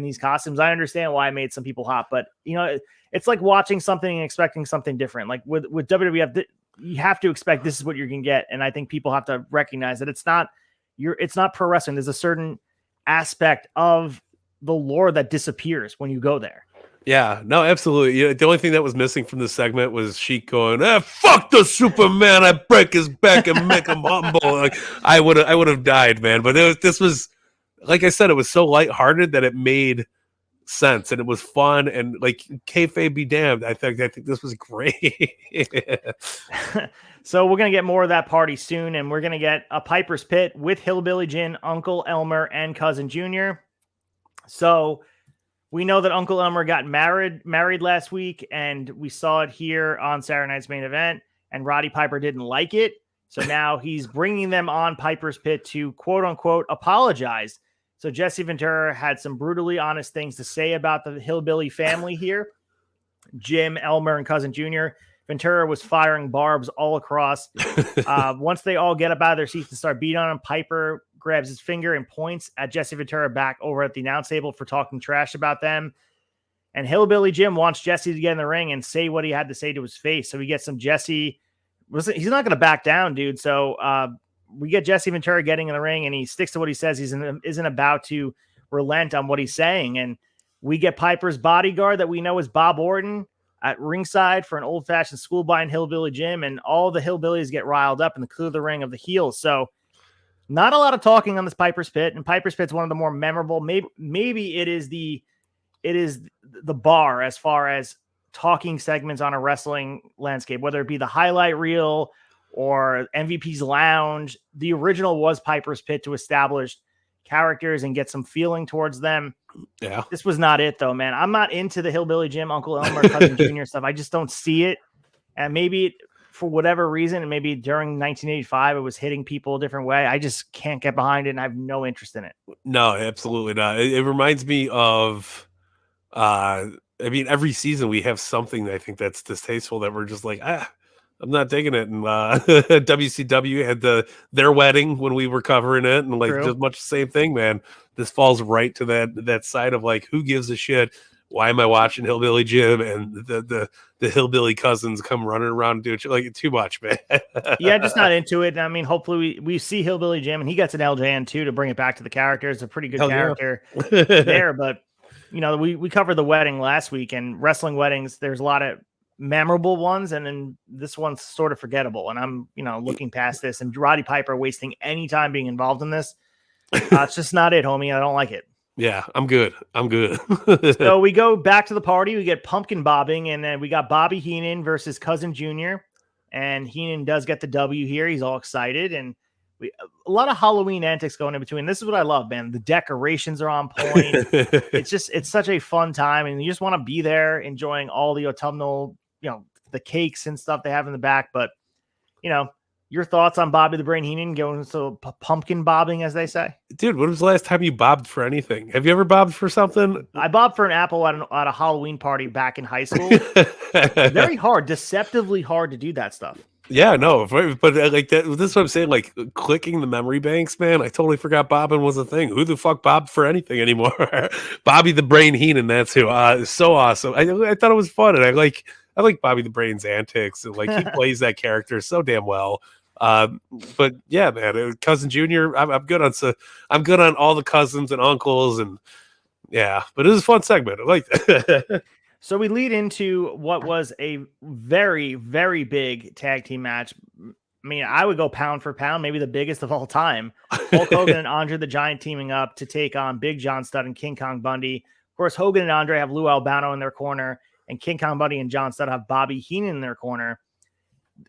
these costumes. I understand why I made some people hot, but you know, it's like watching something and expecting something different. Like with WWF, you have to expect this is what you're going to get. And I think people have to recognize that it's not pro wrestling. There's a certain aspect of the lore that disappears when you go there. Yeah, no, absolutely. You know, the only thing that was missing from this segment was Sheik going, fuck the Superman, I break his back and make him humble. Like, I would have died, man. But this was, like I said, it was so lighthearted that it made sense, and it was fun, and like, kayfabe be damned. I think this was great. So we're gonna get more of that party soon, and we're gonna get a Piper's Pit with Hillbilly Jim, Uncle Elmer, and Cousin Junior. So we know that Uncle Elmer got married last week, and we saw it here on Saturday Night's Main Event, and Roddy Piper didn't like it. So now he's bringing them on Piper's Pit to quote unquote apologize. So Jesse Ventura had some brutally honest things to say about the Hillbilly family here. Jim, Elmer, and Cousin Junior. Ventura was firing barbs all across. Once they all get up out of their seats and start beating on him, Piper grabs his finger and points at Jesse Ventura back over at the announce table for talking trash about them. And Hillbilly Jim wants Jesse to get in the ring and say what he had to say to his face. So we get some Jesse. He's not going to back down, dude. So we get Jesse Ventura getting in the ring, and he sticks to what he says. He isn't about to relent on what he's saying. And we get Piper's bodyguard that we know is Bob Orton at ringside for an old-fashioned schoolboy and Hillbilly Jim, and all the hillbillies get riled up and clear the ring of the heels. So not a lot of talking on this Piper's Pit, and Piper's Pit's one of the more memorable. Maybe it is the bar as far as talking segments on a wrestling landscape, whether it be the highlight reel or MVP's Lounge. The original was Piper's Pit to establish characters and get some feeling towards them. Yeah. This was not it though, man. I'm not into the Hillbilly Jim, Uncle Elmer, Cousin Junior stuff. I just don't see it. And maybe for whatever reason, and maybe during 1985, it was hitting people a different way. I just can't get behind it, and I have no interest in it. No, absolutely not. It reminds me of, I mean, every season we have something that I think that's distasteful that we're just like, I'm not digging it. And WCW had their wedding when we were covering it, and like just much the same thing, man. This falls right to that side of like, who gives a shit? Why am I watching Hillbilly Jim and the hillbilly cousins come running around and doing shit? Like, too much, man. Yeah, just not into it. I mean, hopefully we see Hillbilly Jim, and he gets an LJN too to bring it back to the character. It's a pretty good character there, but you know, we covered the wedding last week, and wrestling weddings, there's a lot of memorable ones, and then this one's sort of forgettable. And I'm, you know, looking past this, and Roddy Piper wasting any time being involved in this. It's just not it, homie. I don't like it. Yeah, I'm good. So we go back to the party. We get pumpkin bobbing, and then we got Bobby Heenan versus Cousin Junior. And Heenan does get the W here. He's all excited, and a lot of Halloween antics going in between. This is what I love, man. The decorations are on point. It's such a fun time, and you just want to be there enjoying all the autumnal, you know, the cakes and stuff they have in the back. But, you know, your thoughts on Bobby the Brain Heenan going to pumpkin bobbing, as they say? Dude, when was the last time you bobbed for anything? Have you ever bobbed for something? I bobbed for an apple at a Halloween party back in high school. Very hard, deceptively hard to do that stuff. Yeah, no, but like that. This is what I'm saying. Like clicking the memory banks, man. I totally forgot bobbing was a thing. Who the fuck bobbed for anything anymore? Bobby the Brain Heenan. That's who. So awesome. I thought it was fun, and I like Bobby the Brain's antics, and like he plays that character so damn well. But yeah, man, Cousin Junior. I'm good on I'm good on all the cousins and uncles, and yeah. But it was a fun segment. I like that. So we lead into what was a very, very big tag team match. I mean, I would go pound for pound, maybe the biggest of all time. Hulk Hogan and Andre the Giant teaming up to take on Big John Studd and King Kong Bundy. Of course, Hogan and Andre have Lou Albano in their corner, and King Kong Bundy and John Studd have Bobby Heenan in their corner.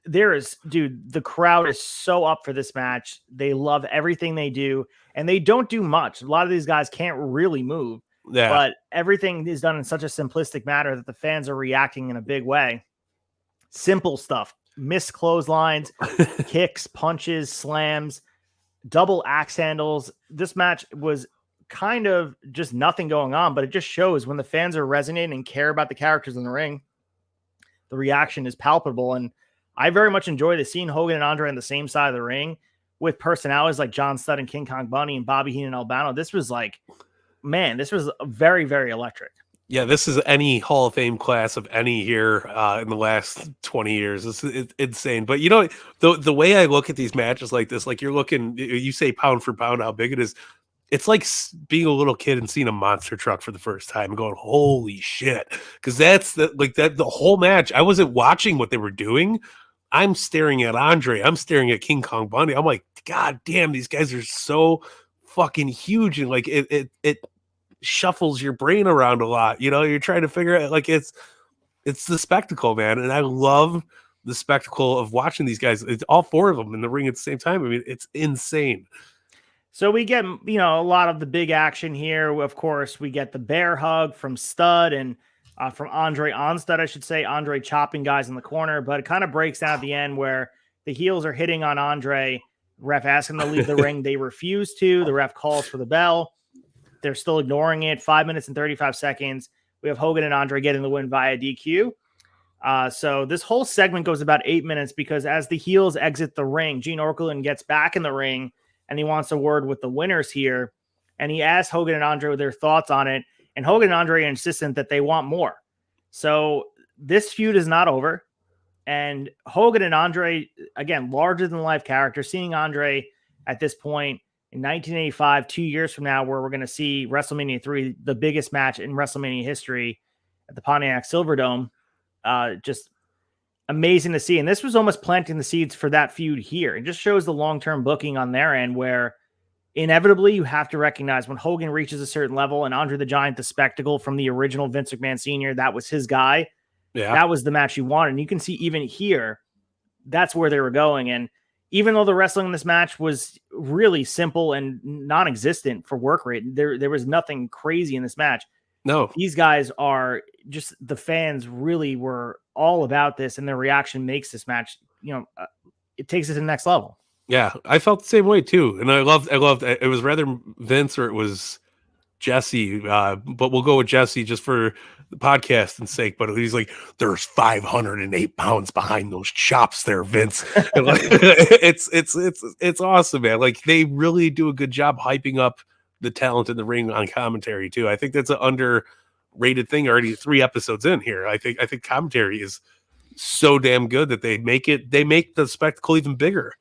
The crowd is so up for this match. They love everything they do, and they don't do much. A lot of these guys can't really move. Yeah. But everything is done in such a simplistic manner that the fans are reacting in a big way. Simple stuff. Missed clotheslines, kicks, punches, slams, double axe handles. This match was kind of just nothing going on, but it just shows when the fans are resonating and care about the characters in the ring, the reaction is palpable. And I very much enjoy the seeing Hogan and Andre on the same side of the ring with personalities like John Studd and King Kong Bundy and Bobby Heenan and Albano. This was like, man, this was very, very electric. Yeah, this is any Hall of Fame class of any here in the last 20 years. It's insane. But, you know, the way I look at these matches like this, like you're looking, you say pound for pound how big it is. It's like being a little kid and seeing a monster truck for the first time and going, holy shit. Because that's the whole match. I wasn't watching what they were doing. I'm staring at Andre. I'm staring at King Kong Bundy. I'm like, God damn, these guys are so fucking huge. And like it shuffles your brain around a lot. You know, you're trying to figure out, like, it's the spectacle, man. And I love the spectacle of watching these guys. It's all four of them in the ring at the same time. I mean, it's insane. So we get, you know, a lot of the big action here. Of course, we get the bear hug from Studd and from Andre on Studd, I should say. Andre chopping guys in the corner, but it kind of breaks down at the end where the heels are hitting on Andre. Ref asks them to leave the ring. They refuse to. The ref calls for the bell. They're still ignoring it. 5 minutes and 35 seconds. We have Hogan and Andre getting the win via DQ. So this whole segment goes about 8 minutes because as the heels exit the ring, Gene Okerlund gets back in the ring and he wants a word with the winners here. And he asks Hogan and Andre their thoughts on it. And Hogan and Andre are insistent that they want more. So this feud is not over. And Hogan and Andre, again, larger than life character, seeing Andre at this point in 1985, 2 years from now, where we're going to see WrestleMania 3, the biggest match in WrestleMania history at the Pontiac Silverdome. Just amazing to see. And this was almost planting the seeds for that feud here. It just shows the long-term booking on their end where inevitably you have to recognize when Hogan reaches a certain level and Andre the Giant, the spectacle from the original Vince McMahon Sr., that was his guy. Yeah. That was the match you wanted. And you can see even here, that's where they were going. And even though the wrestling in this match was really simple and non-existent for work rate, there was nothing crazy in this match. No, these guys are just, the fans really were all about this, and their reaction makes this match, you know, it takes it to the next level. Yeah, I felt the same way too. And I loved it was rather Vince or it was Jesse, but we'll go with Jesse just for the podcast's sake. But he's like, there's 508 pounds behind those chops there, Vince. And like, it's awesome, man. Like they really do a good job hyping up the talent in the ring on commentary too. I think that's an underrated thing already 3 episodes in here. I think commentary is so damn good that they make the spectacle even bigger.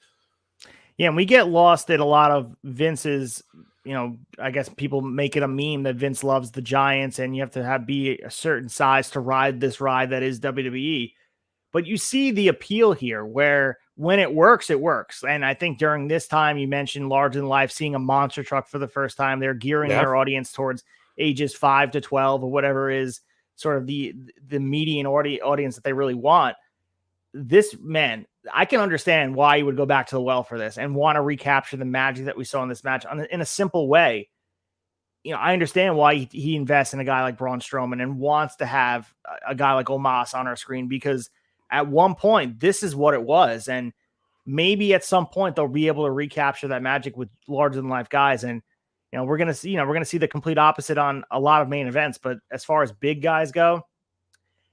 Yeah, and we get lost in a lot of Vince's I guess people make it a meme that Vince loves the Giants and you have to be a certain size to ride this ride that is WWE. But you see the appeal here where when it works, it works. And I think during this time, you mentioned larger than life, seeing a monster truck for the first time, they're gearing their audience towards ages 5 to 12 or whatever is sort of the median audience that they really want. This, man, I can understand why you would go back to the well for this and want to recapture the magic that we saw in this match in a simple way. I understand why he invests in a guy like Braun Strowman and wants to have a guy like Omos on our screen, because at one point, this is what it was. And maybe at some point they'll be able to recapture that magic with larger than life guys. And, we're going to see the complete opposite on a lot of main events. But as far as big guys go,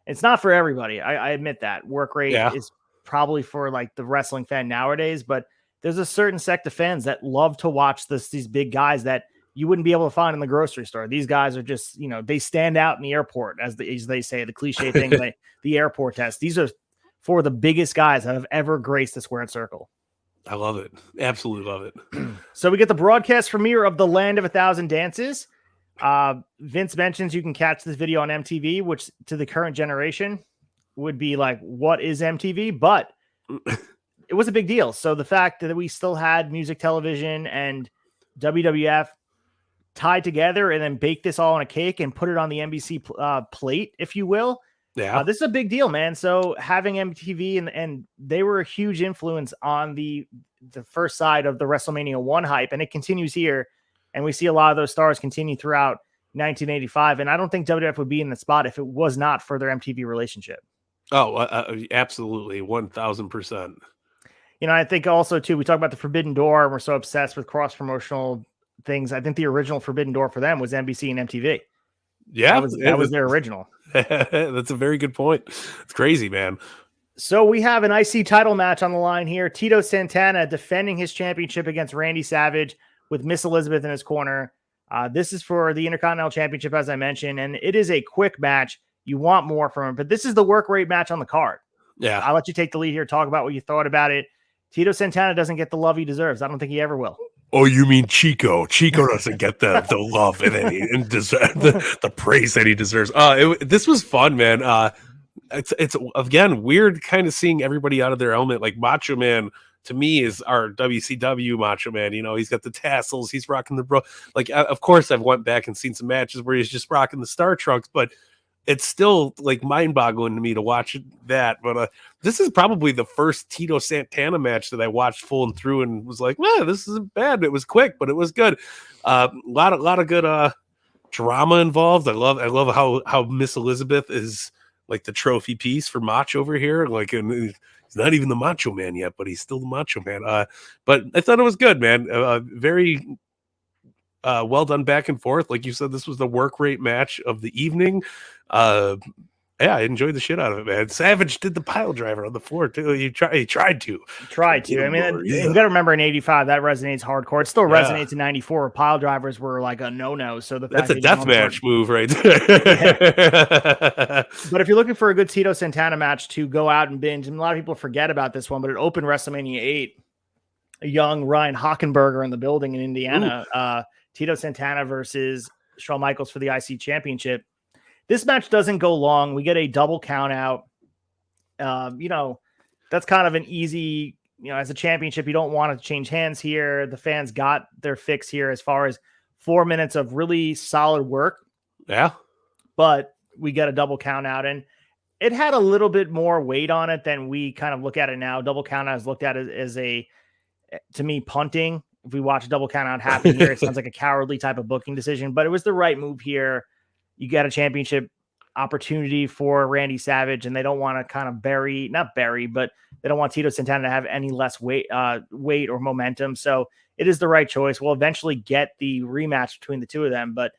it's not for everybody. I admit that work rate is probably for like the wrestling fan nowadays, but there's a certain sect of fans that love to watch these big guys that you wouldn't be able to find in the grocery store. These guys are just, they stand out in the airport, as they say, the cliche thing, the airport test. These are for the biggest guys that have ever graced the squared circle. I love it. Absolutely love it. So we get the broadcast premiere of The Land of a Thousand Dances. Vince mentions you can catch this video on MTV, which to the current generation would be like, what is MTV? But it was a big deal. So the fact that we still had music television and WWF tied together and then bake this all on a cake and put it on the NBC plate, if you will. Yeah, this is a big deal, man. So having MTV and they were a huge influence on the first side of the WrestleMania 1 hype, and it continues here. And we see a lot of those stars continue throughout 1985. And I don't think WWF would be in the spot if it was not for their MTV relationship. Oh, absolutely. 1,000%. I think also too, we talk about the Forbidden Door and we're so obsessed with cross promotional things. I think the original Forbidden Door for them was NBC and MTV. Yeah, that was their original. That's a very good point. It's crazy, man. So we have an IC title match on the line here. Tito Santana defending his championship against Randy Savage with Miss Elizabeth in his corner. This is for the Intercontinental Championship, as I mentioned, and it is a quick match. You want more from him, but this is the work rate match on the card. Yeah. I'll let you take the lead here. Talk about what you thought about it. Tito Santana doesn't get the love he deserves. I don't think he ever will. Oh, you mean Chico? Chico doesn't get the love and deserve the praise that he deserves. This was fun, man. It's again weird, kind of seeing everybody out of their element. Like Macho Man, to me, is our WCW Macho Man. He's got the tassels, he's rocking the bro. Like, of course, I've went back and seen some matches where he's just rocking the Star Trunks, but it's still like mind-boggling to me to watch that. But this is probably the first Tito Santana match that I watched full and through and was like, man, this isn't bad. It was quick, but it was good. A lot of good drama involved. I love how Miss Elizabeth is like the trophy piece for Mach over here. Like, and he's not even the Macho Man yet, but he's still the Macho Man. But I thought it was good, man. Very well done back and forth. Like you said, this was the work rate match of the evening. I enjoyed the shit out of it, man. Savage did the pile driver on the floor too. He tried to. I mean, you got to remember in '85 that resonates hardcore. It still resonates in '94. Pile drivers were like a no-no. So that's a death match move, right there. But if you're looking for a good Tito Santana match to go out and binge, and a lot of people forget about this one, but it opened WrestleMania 8. A young Ryan Hockenberger in the building in Indiana. Tito Santana versus Shawn Michaels for the IC Championship. This match doesn't go long. We get a double count out. That's kind of an easy, as a championship, you don't want to change hands here. The fans got their fix here as far as 4 minutes of really solid work. Yeah. But we get a double count out, and it had a little bit more weight on it than we kind of look at it now. Double count out is looked at as to me, punting. If we watch a double count out happen here, it sounds like a cowardly type of booking decision, but it was the right move here. You got a championship opportunity for Randy Savage, and they don't want to kind of but they don't want Tito Santana to have any less weight or momentum. So it is the right choice. We'll eventually get the rematch between the two of them, but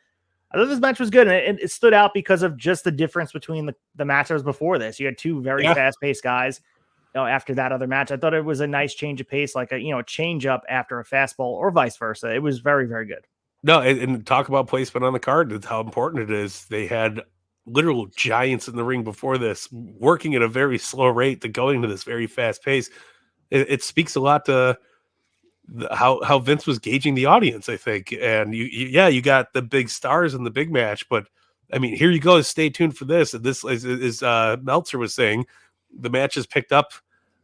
I thought this match was good, and it stood out because of just the difference between the matches before this. You had two very fast-paced guys. After that other match, I thought it was a nice change of pace, like a change up after a fastball or vice versa. It was very, very good. No, and talk about placement on the card. That's how important it is. They had literal giants in the ring before this, working at a very slow rate to going to this very fast pace. It speaks a lot to how Vince was gauging the audience, I think. And you got the big stars in the big match, but I mean, here you go. Stay tuned for this. And this is Meltzer was saying, the matches picked up.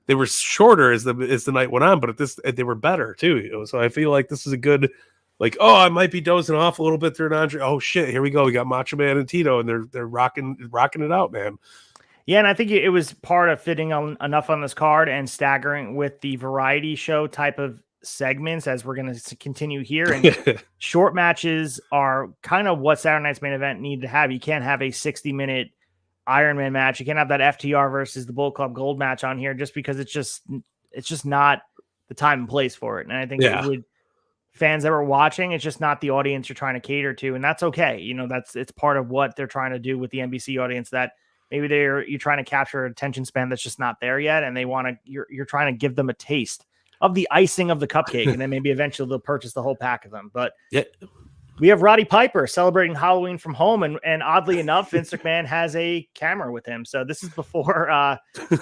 They were shorter as the night went on, but they were better too. So I feel like this is a good, like, oh, I might be dozing off a little bit during Andre. Oh shit, here we go. We got Macho Man and Tito, and they're rocking it out, man. Yeah, and I think it was part of fitting enough on this card and staggering with the variety show type of segments as we're going to continue here. And short matches are kind of what Saturday Night's Main Event needed to have. You can't have a 60-minute Iron Man match. You can't have that FTR versus the Bullet Club Gold match on here just because it's just not the time and place for it. And I think it would, fans that were watching, it's just not the audience you're trying to cater to, and that's okay. You know, it's part of what they're trying to do with the NBC audience, that maybe you're trying to capture an attention span that's just not there yet, and you're trying to give them a taste of the icing of the cupcake, and then maybe eventually they'll purchase the whole pack of them. But we have Roddy Piper celebrating Halloween from home, and oddly enough, Vince McMahon has a camera with him. So this is before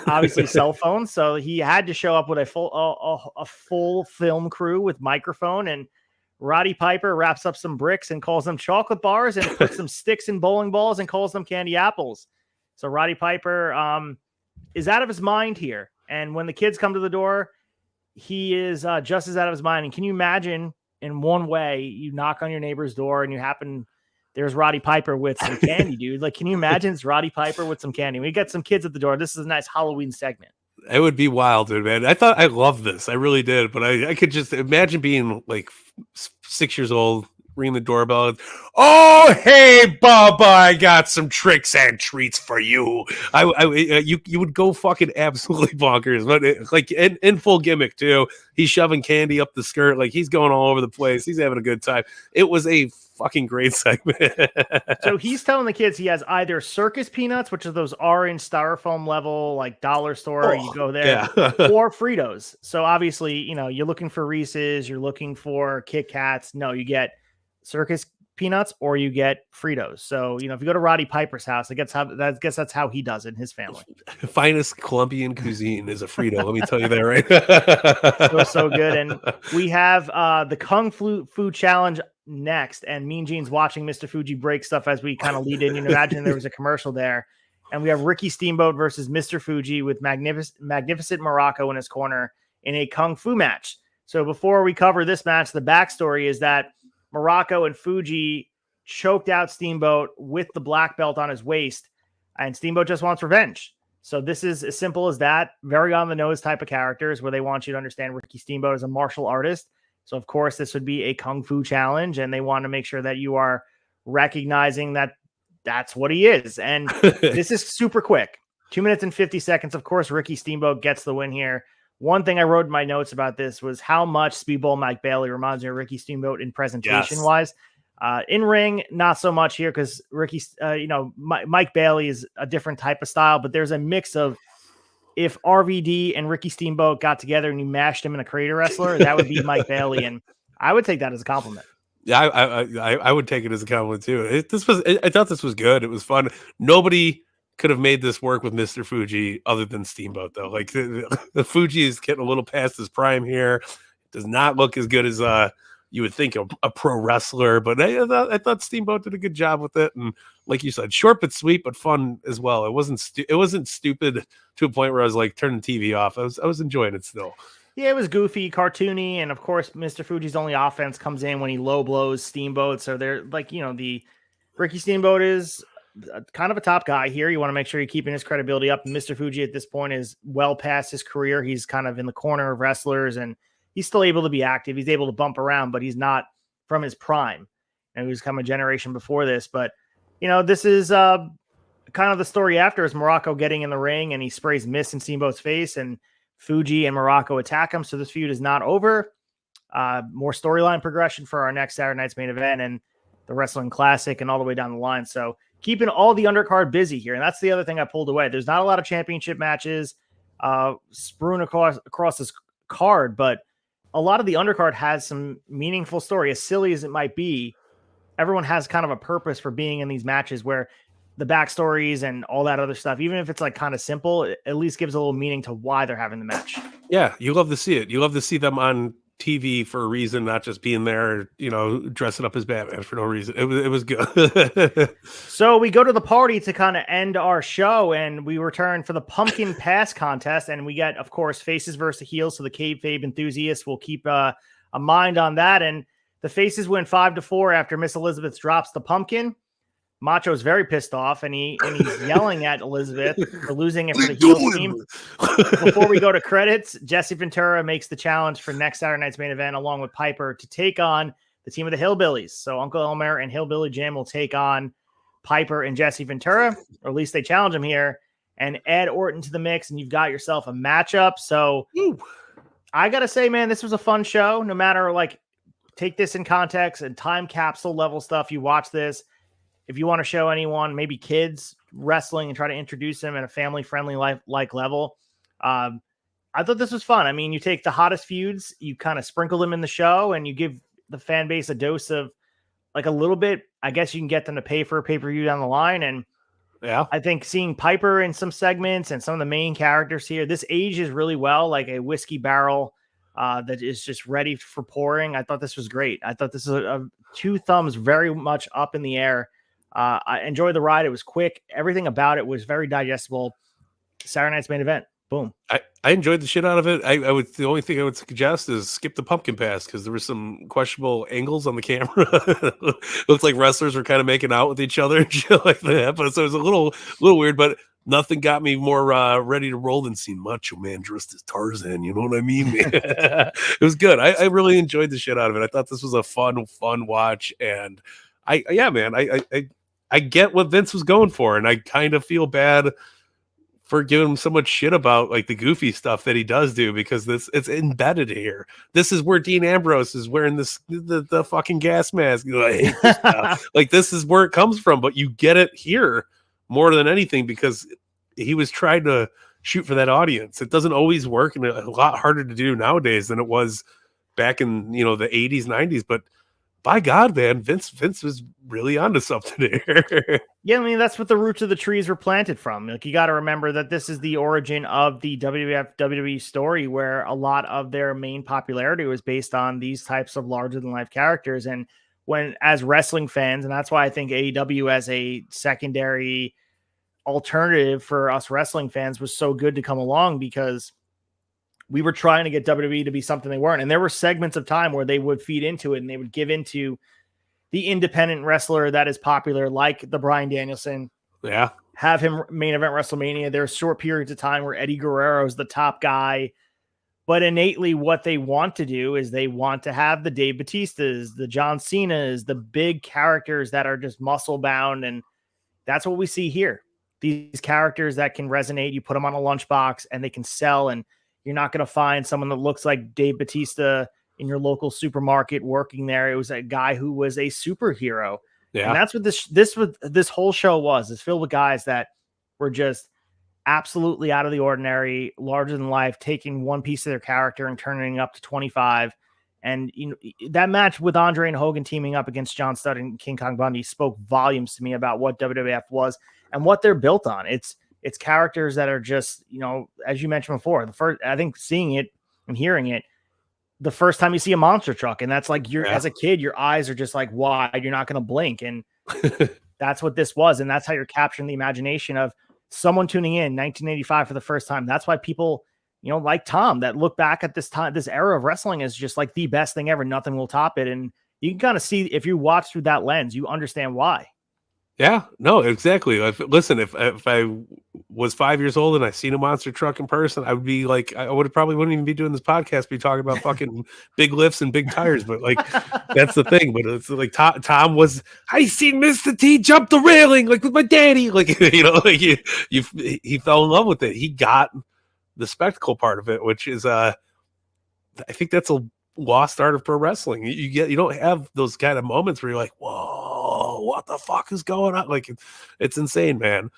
obviously cell phones, so he had to show up with a full film crew with microphone. And Roddy Piper wraps up some bricks and calls them chocolate bars, and puts some sticks in bowling balls and calls them candy apples. So Roddy Piper is out of his mind here. And when the kids come to the door, he is just as out of his mind. And can you imagine, in one way, you knock on your neighbor's door and there's Roddy Piper with some candy, dude. Like, can you imagine it's Roddy Piper with some candy? We got some kids at the door. This is a nice Halloween segment. It would be wild, dude, man. I loved this. I really did. But I could just imagine being like 6 years old, ringing the doorbell. Oh, hey, Bubba, I got some tricks and treats for you. You would go fucking absolutely bonkers, but like in full gimmick too. He's shoving candy up the skirt, like he's going all over the place. He's having a good time. It was a fucking great segment. So he's telling the kids he has either circus peanuts, which are those orange styrofoam level, like dollar store, you go there, or Fritos. So obviously, you know, you're looking for Reese's, you're looking for Kit Kats. No, you get circus peanuts or you get Fritos. So, you know, if you go to Roddy Piper's house, I guess that's how he does it in his family. Finest Colombian cuisine is a Frito. Let me tell you that, right? so good. And we have the Kung Fu Challenge next, and Mean Gene's watching Mr. Fuji break stuff as we kind of lead in. You can imagine there was a commercial there. And we have Ricky Steamboat versus Mr. Fuji with Magnificent Morocco in his corner in a Kung Fu match. So before we cover this match, the backstory is that Morocco and Fuji choked out Steamboat with the black belt on his waist, and Steamboat just wants revenge. So this is as simple as that. Very on the nose type of characters where they want you to understand Ricky Steamboat is a martial artist. So of course this would be a Kung Fu challenge, and they want to make sure that you are recognizing that that's what he is. And this is super quick. 2 minutes and 50 seconds. Of course, Ricky Steamboat gets the win here. One thing I wrote in my notes about this was how much Speedball Mike Bailey reminds me of Ricky Steamboat in presentation-wise. In ring, not so much here because Ricky, Mike Bailey is a different type of style, but there's a mix of, if RVD and Ricky Steamboat got together and you mashed him in a creator wrestler, that would be Mike Bailey, and I would take that as a compliment. Yeah, I would take it as a compliment too. I thought this was good. It was fun. Nobody could have made this work with Mr. Fuji other than Steamboat, though. Like the Fuji is getting a little past his prime here. It does not look as good as you would think a pro wrestler, but I thought Steamboat did a good job with it. And like you said, short but sweet, but fun as well. It wasn't stupid to a point where I was like turning the TV off. I was enjoying it still. Yeah, it was goofy, cartoony, and of course, Mr. Fuji's only offense comes in when he low blows Steamboat. So they're like, the Ricky Steamboat is kind of a top guy here. You want to make sure you're keeping his credibility up. And Mr. Fuji at this point is well past his career. He's kind of in the corner of wrestlers, and he's still able to be active. He's able to bump around, but he's not from his prime. And he was come a generation before this. But, this is kind of the story after, is Morocco getting in the ring and he sprays mist in Steamboat's face, and Fuji and Morocco attack him. So this feud is not over. More storyline progression for our next Saturday Night's Main Event and the Wrestling Classic and all the way down the line. So keeping all the undercard busy here. And that's the other thing I pulled away. There's not a lot of championship matches strewn across this card, but a lot of the undercard has some meaningful story. As silly as it might be, everyone has kind of a purpose for being in these matches where the backstories and all that other stuff, even if it's like kind of simple, it at least gives a little meaning to why they're having the match. Yeah, you love to see it. You love to see them on TV for a reason, not just being there, dressing up as Batman for no reason. It was good. So we go to the party to kind of end our show, and we return for the pumpkin pass contest, and we get, of course, faces versus heels. So the kayfabe enthusiasts will keep a mind on that, and the faces win 5-4 after Miss Elizabeth drops the pumpkin. Macho's very pissed off, and he's yelling at Elizabeth for losing it for the heel team. Before we go to credits, Jesse Ventura makes the challenge for next Saturday night's main event, along with Piper, to take on the team of the Hillbillies. So Uncle Elmer and Hillbilly Jim will take on Piper and Jesse Ventura, or at least they challenge him here, and add Orton to the mix, and you've got yourself a matchup. So I got to say, man, this was a fun show. No matter, take this in context and time capsule level stuff. You watch this. If you want to show anyone, maybe kids, wrestling and try to introduce them at a family-friendly like level, I thought this was fun. I mean, you take the hottest feuds, you kind of sprinkle them in the show, and you give the fan base a dose of a little bit. I guess you can get them to pay for a pay-per-view down the line. And yeah, I think seeing Piper in some segments and some of the main characters here, this ages really well, like a whiskey barrel that is just ready for pouring. I thought this was great. I thought this was a two thumbs very much up in the air. I enjoyed the ride. It was quick. Everything about it was very digestible. Saturday night's main event. Boom. I enjoyed the shit out of it. The only thing I would suggest is skip the pumpkin pass, because there were some questionable angles on the camera. Looked like wrestlers were kind of making out with each other and shit like that. But so it was a little weird, but nothing got me more ready to roll than seeing Macho Man dressed as Tarzan. You know what I mean? It was good. I really enjoyed the shit out of it. I thought this was a fun watch. And I get what Vince was going for, and I kind of feel bad for giving him so much shit about the goofy stuff that he does do, because it's embedded here. This is where Dean Ambrose is wearing the fucking gas mask. I hate this stuff. This is where it comes from, but you get it here more than anything because he was trying to shoot for that audience. It doesn't always work, and a lot harder to do nowadays than it was back in the 80s, 90s, but by God, man, Vince was really onto something here. Yeah, I mean, that's what the roots of the trees were planted from. You got to remember that this is the origin of the WWF WWE story, where a lot of their main popularity was based on these types of larger-than-life characters. And as wrestling fans, and that's why I think AEW as a secondary alternative for us wrestling fans was so good to come along, because we were trying to get WWE to be something they weren't. And there were segments of time where they would feed into it and they would give into the independent wrestler that is popular, like the Bryan Danielson. Yeah. Have him main event WrestleMania. There's short periods of time where Eddie Guerrero is the top guy. But innately, what they want to do is they want to have the Dave Batistas, the John Cenas, the big characters that are just muscle bound. And that's what we see here. These characters that can resonate. You put them on a lunchbox and they can sell, and you're not going to find someone that looks like Dave Bautista in your local supermarket working there. It was a guy who was a superhero. Yeah. And that's what this whole show was. It's filled with guys that were just absolutely out of the ordinary, larger than life, taking one piece of their character and turning it up to 25. And that match with Andre and Hogan teaming up against John Studd and King Kong Bundy spoke volumes to me about what WWF was and what they're built on. It's characters that are just, as you mentioned before, I think seeing it and hearing it, the first time you see a monster truck, and that's as a kid, your eyes are just wide, you're not going to blink. And that's what this was. And that's how you're capturing the imagination of someone tuning in 1985 for the first time. That's why people, like Tom, that look back at this era of wrestling as just the best thing ever. Nothing will top it. And you can kind of see, if you watch through that lens, you understand why. Yeah, no, exactly. Listen, if I was 5 years old and I seen a monster truck in person, I would be I probably wouldn't even be doing this podcast, be talking about fucking big lifts and big tires. But that's the thing. But it's Tom was, I seen Mr. T jump the railing with my daddy. He fell in love with it. He got the spectacle part of it, which is I think that's a lost art of pro wrestling. You don't have those kind of moments where you're like, whoa, what the fuck is going on? It's insane, man.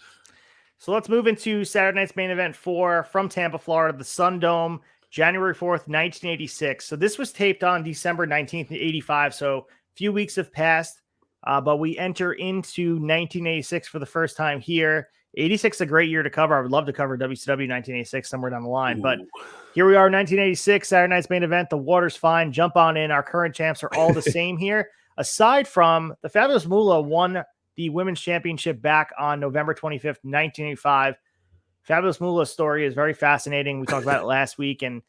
So let's move into Saturday night's main event from Tampa, Florida, the Sun Dome, January 4th, 1986. So this was taped on December 19th, 85. So a few weeks have passed, but we enter into 1986 for the first time here. 86 is a great year to cover. I would love to cover WCW 1986 somewhere down the line. Ooh. But here we are, 1986, Saturday night's main event. The water's fine. Jump on in. Our current champs are all the same here. Aside from the Fabulous Moolah won the women's championship back on November 25th, 1985. Fabulous Moolah's story is very fascinating. We talked about it last week, and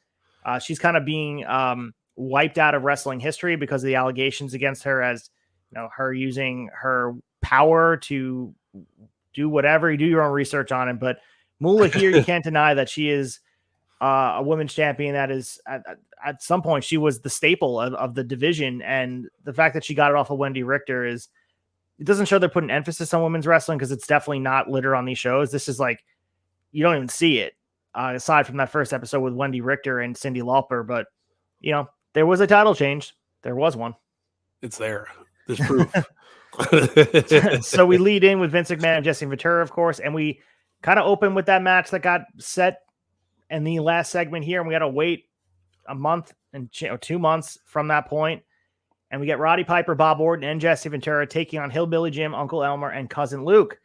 she's kind of being wiped out of wrestling history because of the allegations against her, as her using her power to do whatever. You do your own research on it, but Moolah here, you can't deny that she is a women's champion. That is at some point she was the staple of the division, and the fact that she got it off of Wendy Richter it doesn't show they're putting emphasis on women's wrestling, because it's definitely not litter on these shows. This is like, you don't even see it aside from that first episode with Wendy Richter and Cyndi Lauper. But there was a title change. There was one. It's there. There's proof. So we lead in with Vince McMahon and Jesse Ventura, of course, and we kind of open with that match that got set in the last segment here, and we got to wait a month and 2 months from that point, and we get Roddy Piper, Bob Orton, and Jesse Ventura taking on Hillbilly Jim, Uncle Elmer, and Cousin Luke.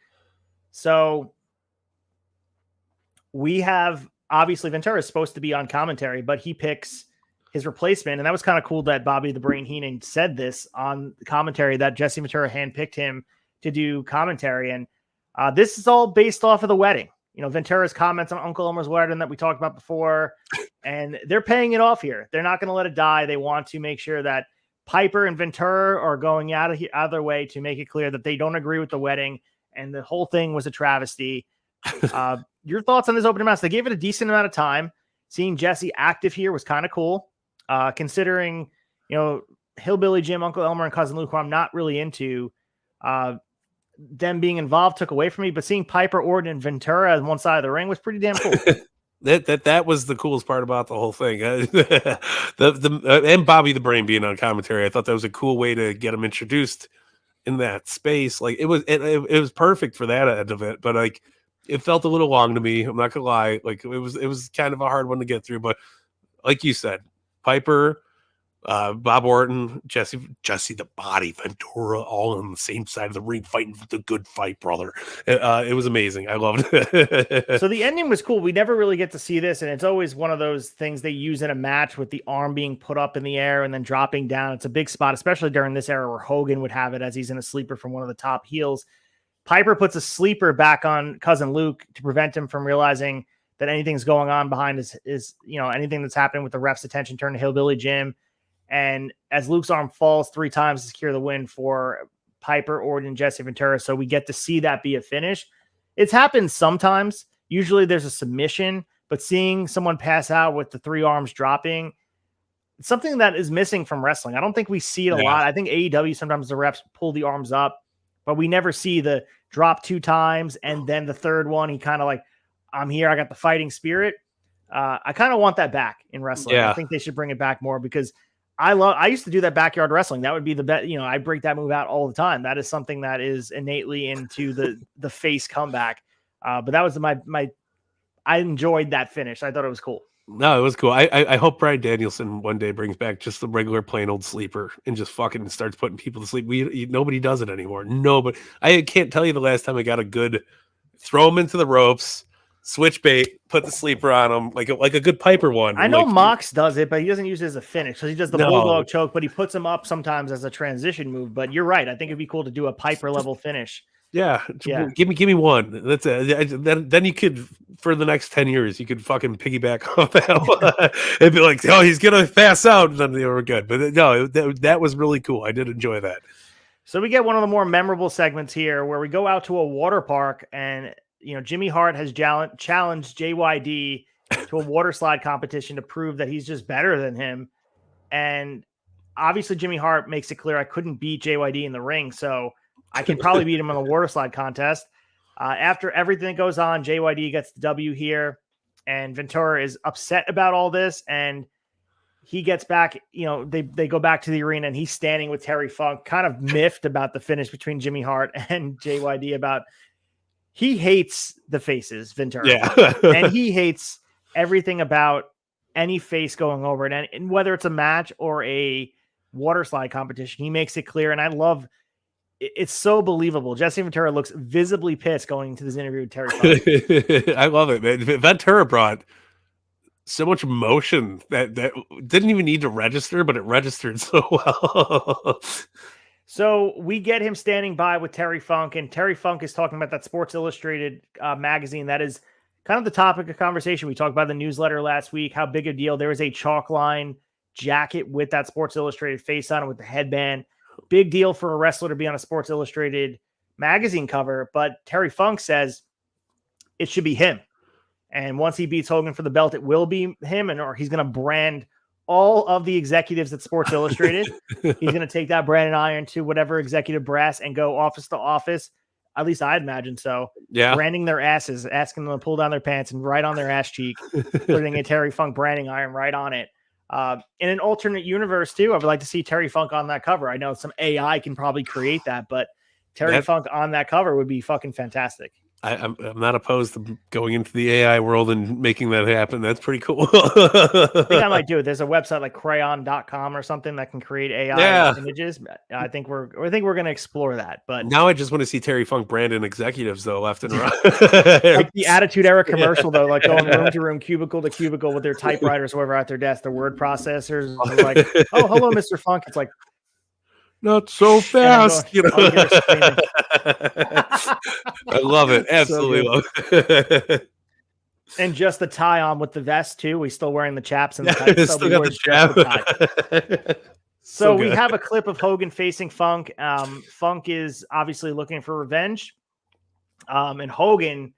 So we have, obviously, Ventura is supposed to be on commentary, but he picks his replacement. And that was kind of cool that Bobby the Brain Heenan said this on commentary, that Jesse Ventura handpicked him to do commentary. And this is all based off of the wedding. Ventura's comments on Uncle Elmer's wedding that we talked about before, and they're paying it off here. They're not going to let it die. They want to make sure that Piper and Ventura are going out of their way to make it clear that they don't agree with the wedding, and the whole thing was a travesty. Your thoughts on this opening match? They gave it a decent amount of time. Seeing Jesse active here was kind of cool, considering, Hillbilly Jim, Uncle Elmer, and Cousin Luke, who I'm not really into, them being involved took away from me. But seeing Piper, Orton, and Ventura on one side of the ring was pretty damn cool. That was the coolest part about the whole thing. And Bobby the Brain being on commentary, I thought that was a cool way to get him introduced in that space. Like it was perfect for that end of it, but like it felt a little long to me. I'm not gonna lie. Like it was kind of a hard one to get through, but like you said, Piper, Bob Orton, Jesse the Body, Ventura, all on the same side of the ring fighting the good fight, brother. It was amazing. I loved it. So the ending was cool. We never really get to see this, and it's always one of those things they use in a match with the arm being put up in the air and then dropping down. It's a big spot, especially during this era where Hogan would have it as he's in a sleeper from one of the top heels. Piper puts a sleeper back on Cousin Luke to prevent him from realizing that anything's going on behind is anything that's happening with the ref's attention turned to Hillbilly Jim. And as Luke's arm falls 3 times to secure the win for Piper, Orton, and Jesse Ventura. So we get to see that be a finish. It's happened sometimes. Usually there's a submission, but seeing someone pass out with the 3 arms dropping, it's something that is missing from wrestling. I don't think we see it a lot. I think AEW, sometimes the refs pull the arms up, but we never see the drop 2 times. And then the third one, he kind of like, I'm here. I got the fighting spirit. I kind of want that back in wrestling. Yeah. I think they should bring it back more, because I used to do that backyard wrestling. That would be the best. I break that move out all the time. That is something that is innately into the face comeback. But that was I enjoyed that finish. I thought it was cool. No, it was cool. I hope Bryan Danielson one day brings back just the regular plain old sleeper and just fucking starts putting people to sleep. Nobody does it anymore. Nobody. I can't tell you the last time I got a good throw him into the ropes, switch bait, put the sleeper on him like a good Piper one. I know Mox does it, but he doesn't use it as a finish. So he does the bulldog choke, but he puts him up sometimes as a transition move. But you're right. I think it'd be cool to do a Piper level finish. Yeah. Give me one. That's it. Then you could, for the next 10 years, you could fucking piggyback off that. It'd be like, oh, he's gonna pass out, and then they were good. But no, that was really cool. I did enjoy that. So we get one of the more memorable segments here, where we go out to a water park, and Jimmy Hart has challenged JYD to a water slide competition to prove that he's just better than him. And obviously Jimmy Hart makes it clear, I couldn't beat JYD in the ring, so I can probably beat him in the water slide contest. After everything that goes on, JYD gets the W here, and Ventura is upset about all this, and he gets back, they go back to the arena, and he's standing with Terry Funk, kind of miffed about the finish between Jimmy Hart and JYD. He hates the faces, Ventura. Yeah. And he hates everything about any face going over it. And whether it's a match or a water slide competition, he makes it clear. And I love it's so believable. Jesse Ventura looks visibly pissed going into this interview with Terry Funk. I love it, man. Ventura brought so much emotion that didn't even need to register, but it registered so well. So we get him standing by with Terry Funk, and Terry Funk is talking about that Sports Illustrated magazine. That is kind of the topic of conversation. We talked about the newsletter last week, how big a deal. There is a chalk line jacket with that Sports Illustrated face on it with the headband. Big deal for a wrestler to be on a Sports Illustrated magazine cover, but Terry Funk says it should be him. And once he beats Hogan for the belt, it will be him, or he's going to brand all of the executives at Sports Illustrated. He's going to take that brand and iron to whatever executive brass and go office to office. At least I'd imagine so. Yeah. Branding their asses, asking them to pull down their pants and right on their ass cheek, putting a Terry Funk branding iron right on it. In an alternate universe too, I would like to see Terry Funk on that cover. I know some AI can probably create that, but Terry Funk on that cover would be fucking fantastic. I'm not opposed to going into the AI world and making that happen. That's pretty cool. I think I might do it. There's a website like crayon.com or something that can create AI images. I think we're going to explore that. But now I just want to see Terry Funk branding executives though, left and right. Like the Attitude Era commercial though, like going room to room, cubicle to cubicle with their typewriters, whoever at their desk, their word processors. Like, oh, hello, Mr. Funk. It's like, not so fast. I love it. Absolutely love it. And just the tie on with the vest too. He's still wearing the chaps and the tights. Still got the chap. So we have a clip of Hogan facing Funk. Funk is obviously looking for revenge. And Hogan's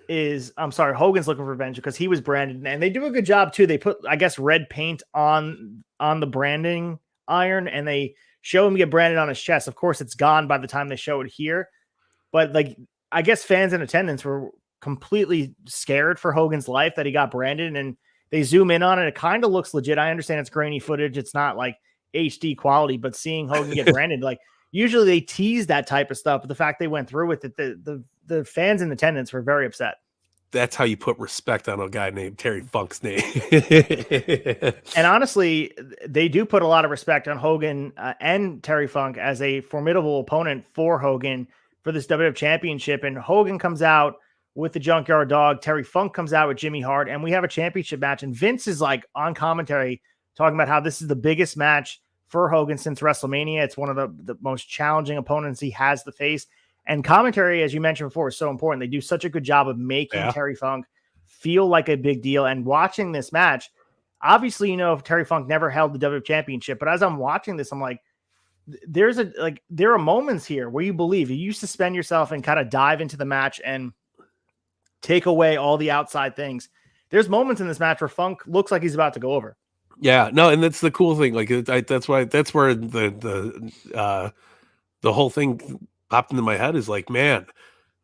looking for revenge because he was branded, and they do a good job too. They put, I guess, red paint on the branding iron, and they show him get branded on his chest. Of course, it's gone by the time they show it here. But like, I guess fans in attendance were completely scared for Hogan's life that he got branded, and they zoom in on it. It kind of looks legit. I understand it's grainy footage. It's not like HD quality, but seeing Hogan get branded, like usually they tease that type of stuff. But the fact they went through with it, the fans in attendance were very upset. That's how you put respect on a guy named Terry Funk's name. And honestly, they do put a lot of respect on Hogan and Terry Funk as a formidable opponent for Hogan for this WWF Championship. And Hogan comes out with the Junkyard Dog. Terry Funk comes out with Jimmy Hart, and we have a championship match. And Vince is like on commentary talking about how this is the biggest match for Hogan since WrestleMania. It's one of the most challenging opponents he has to face. And commentary, as you mentioned before, is so important. They do such a good job of making Terry Funk feel like a big deal. And watching this match, obviously, you know, Terry Funk never held the WWF Championship, but as I'm watching this, I'm like, there are moments here where you believe, you suspend yourself and kind of dive into the match and take away all the outside things. There's moments in this match where Funk looks like he's about to go over. Yeah, no, and that's the cool thing. Like, that's where the whole thing popped into my head is like, man,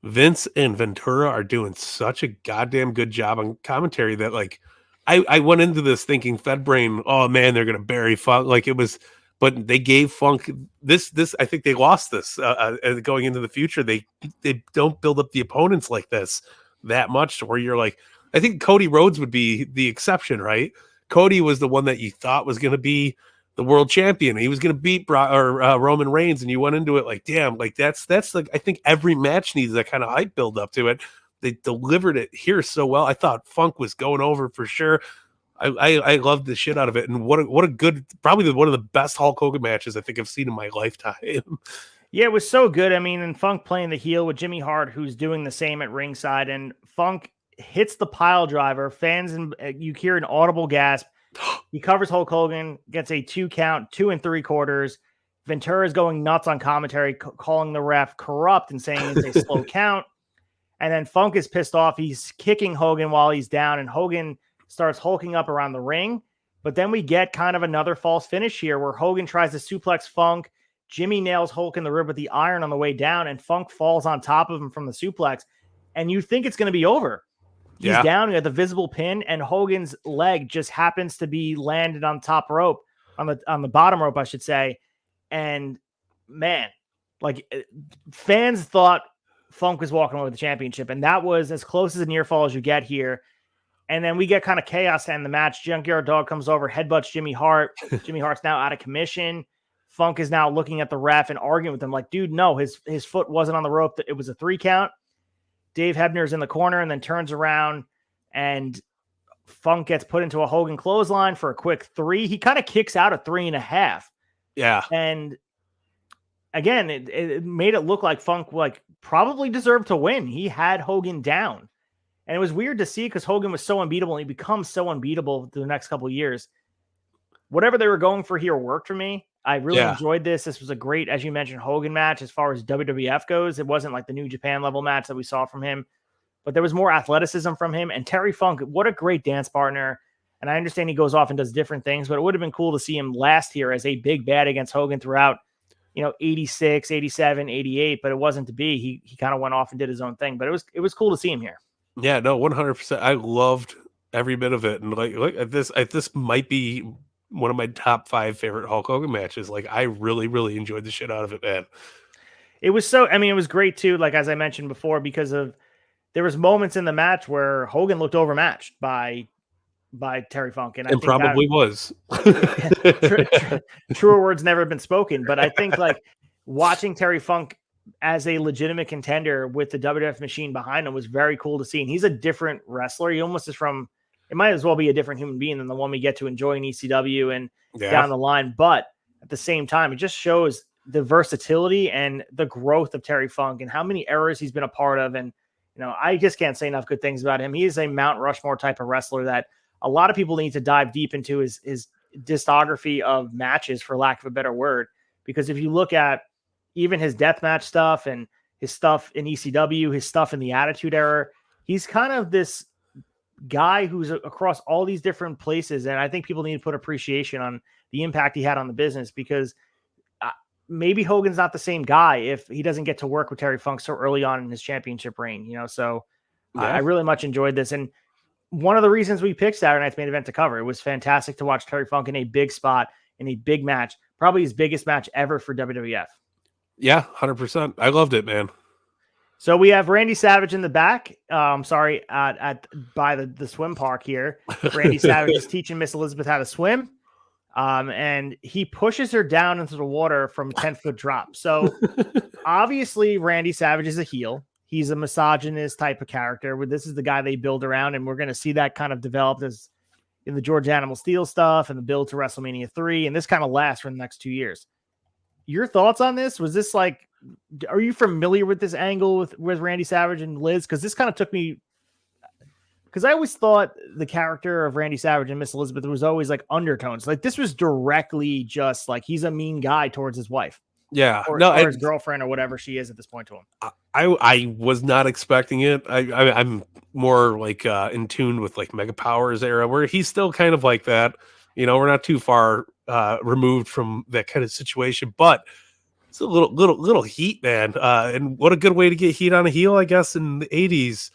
Vince and Ventura are doing such a goddamn good job on commentary that like I went into this thinking Fed Brain, oh man, they're gonna bury Funk. Like it was, but they gave Funk this. I think they lost this going into the future. They don't build up the opponents like this that much to where you're like, I think Cody Rhodes would be the exception, right? Cody was the one that you thought was going to be the world champion. He was going to beat Roman Reigns, and you went into it like, damn, like that's like, I think every match needs that kind of hype build up to it. They delivered it here so well. I thought Funk was going over for sure. I loved the shit out of it, and what a good, probably one of the best Hulk Hogan matches I think I've seen in my lifetime. Yeah, it was so good. I mean, and Funk playing the heel with Jimmy Hart, who's doing the same at ringside, and Funk hits the pile driver. Fans, and you hear an audible gasp. He covers Hulk Hogan, gets a 2 count, 2 3/4. Ventura is going nuts on commentary, calling the ref corrupt and saying it's a slow count. And then Funk is pissed off. He's kicking Hogan while he's down, and Hogan starts hulking up around the ring. But then we get kind of another false finish here where Hogan tries to suplex Funk. Jimmy nails Hulk in the rib with the iron on the way down, and Funk falls on top of him from the suplex. And you think it's going to be over. He's down at the visible pin, and Hogan's leg just happens to be landed on top rope, on the bottom rope, I should say. And man, like fans thought Funk was walking away with the championship, and that was as close as a near fall as you get here. And then we get kind of chaos to end the match. Junkyard Dog comes over, headbutts Jimmy Hart. Jimmy Hart's now out of commission. Funk is now looking at the ref and arguing with him like, dude, no, his foot wasn't on the rope. It was a 3 count. Dave Hebner's in the corner and then turns around and Funk gets put into a Hogan clothesline for a quick 3. He kind of kicks out a 3.5. Yeah. And again, it made it look like Funk like probably deserved to win. He had Hogan down. And it was weird to see because Hogan was so unbeatable and he becomes so unbeatable the next couple of years. Whatever they were going for here worked for me. I really enjoyed this. This was a great, as you mentioned, Hogan match as far as WWF goes. It wasn't like the New Japan level match that we saw from him, but there was more athleticism from him. And Terry Funk, what a great dance partner. And I understand he goes off and does different things, but it would have been cool to see him last here as a big bad against Hogan throughout, 86, 87, 88, but it wasn't to be. He kind of went off and did his own thing, but it was cool to see him here. Yeah, no, 100%. I loved every bit of it. And like this might be one of my top 5 favorite Hulk Hogan matches. Like, I really, really enjoyed the shit out of it, man. It was it was great too. Like, as I mentioned before, because there was moments in the match where Hogan looked overmatched by Terry Funk. And I think probably was. Truer words never been spoken. But I think like watching Terry Funk as a legitimate contender with the WWF machine behind him was very cool to see. And he's a different wrestler. He almost is it might as well be a different human being than the one we get to enjoy in ECW and down the line. But at the same time, it just shows the versatility and the growth of Terry Funk and how many errors he's been a part of. And, I just can't say enough good things about him. He is a Mount Rushmore type of wrestler that a lot of people need to dive deep into his discography of matches, for lack of a better word. Because if you look at even his deathmatch stuff and his stuff in ECW, his stuff in the Attitude Era, he's kind of this guy who's across all these different places. And I think people need to put appreciation on the impact he had on the business, because maybe Hogan's not the same guy if he doesn't get to work with Terry Funk so early on in his championship reign, so I really much enjoyed this. And one of the reasons we picked Saturday Night's Main Event to cover, it was fantastic to watch Terry Funk in a big spot, in a big match, probably his biggest match ever for WWF. Yeah, 100%. I loved it, man. So we have Randy Savage in the back. By the swim park here. Randy Savage is teaching Miss Elizabeth how to swim. And he pushes her down into the water from a 10-foot drop. So obviously Randy Savage is a heel. He's a misogynist type of character. This is the guy they build around, and we're going to see that kind of developed as in the George Animal Steel stuff and the build to WrestleMania 3. And this kind of lasts for the next 2 years. Your thoughts on this? Was this like, are you familiar with this angle with Randy Savage and Liz? Because this kind of took me, because I always thought the character of Randy Savage and Miss Elizabeth was always like undertones. Like this was directly just like he's a mean guy towards his wife. Yeah. Or his girlfriend or whatever she is at this point to him. I was not expecting it. I'm more like in tune with like Mega Powers era, where he's still kind of like that. We're not too far removed from that kind of situation, but it's a little heat, man. And what a good way to get heat on a heel, I guess, in the 80s.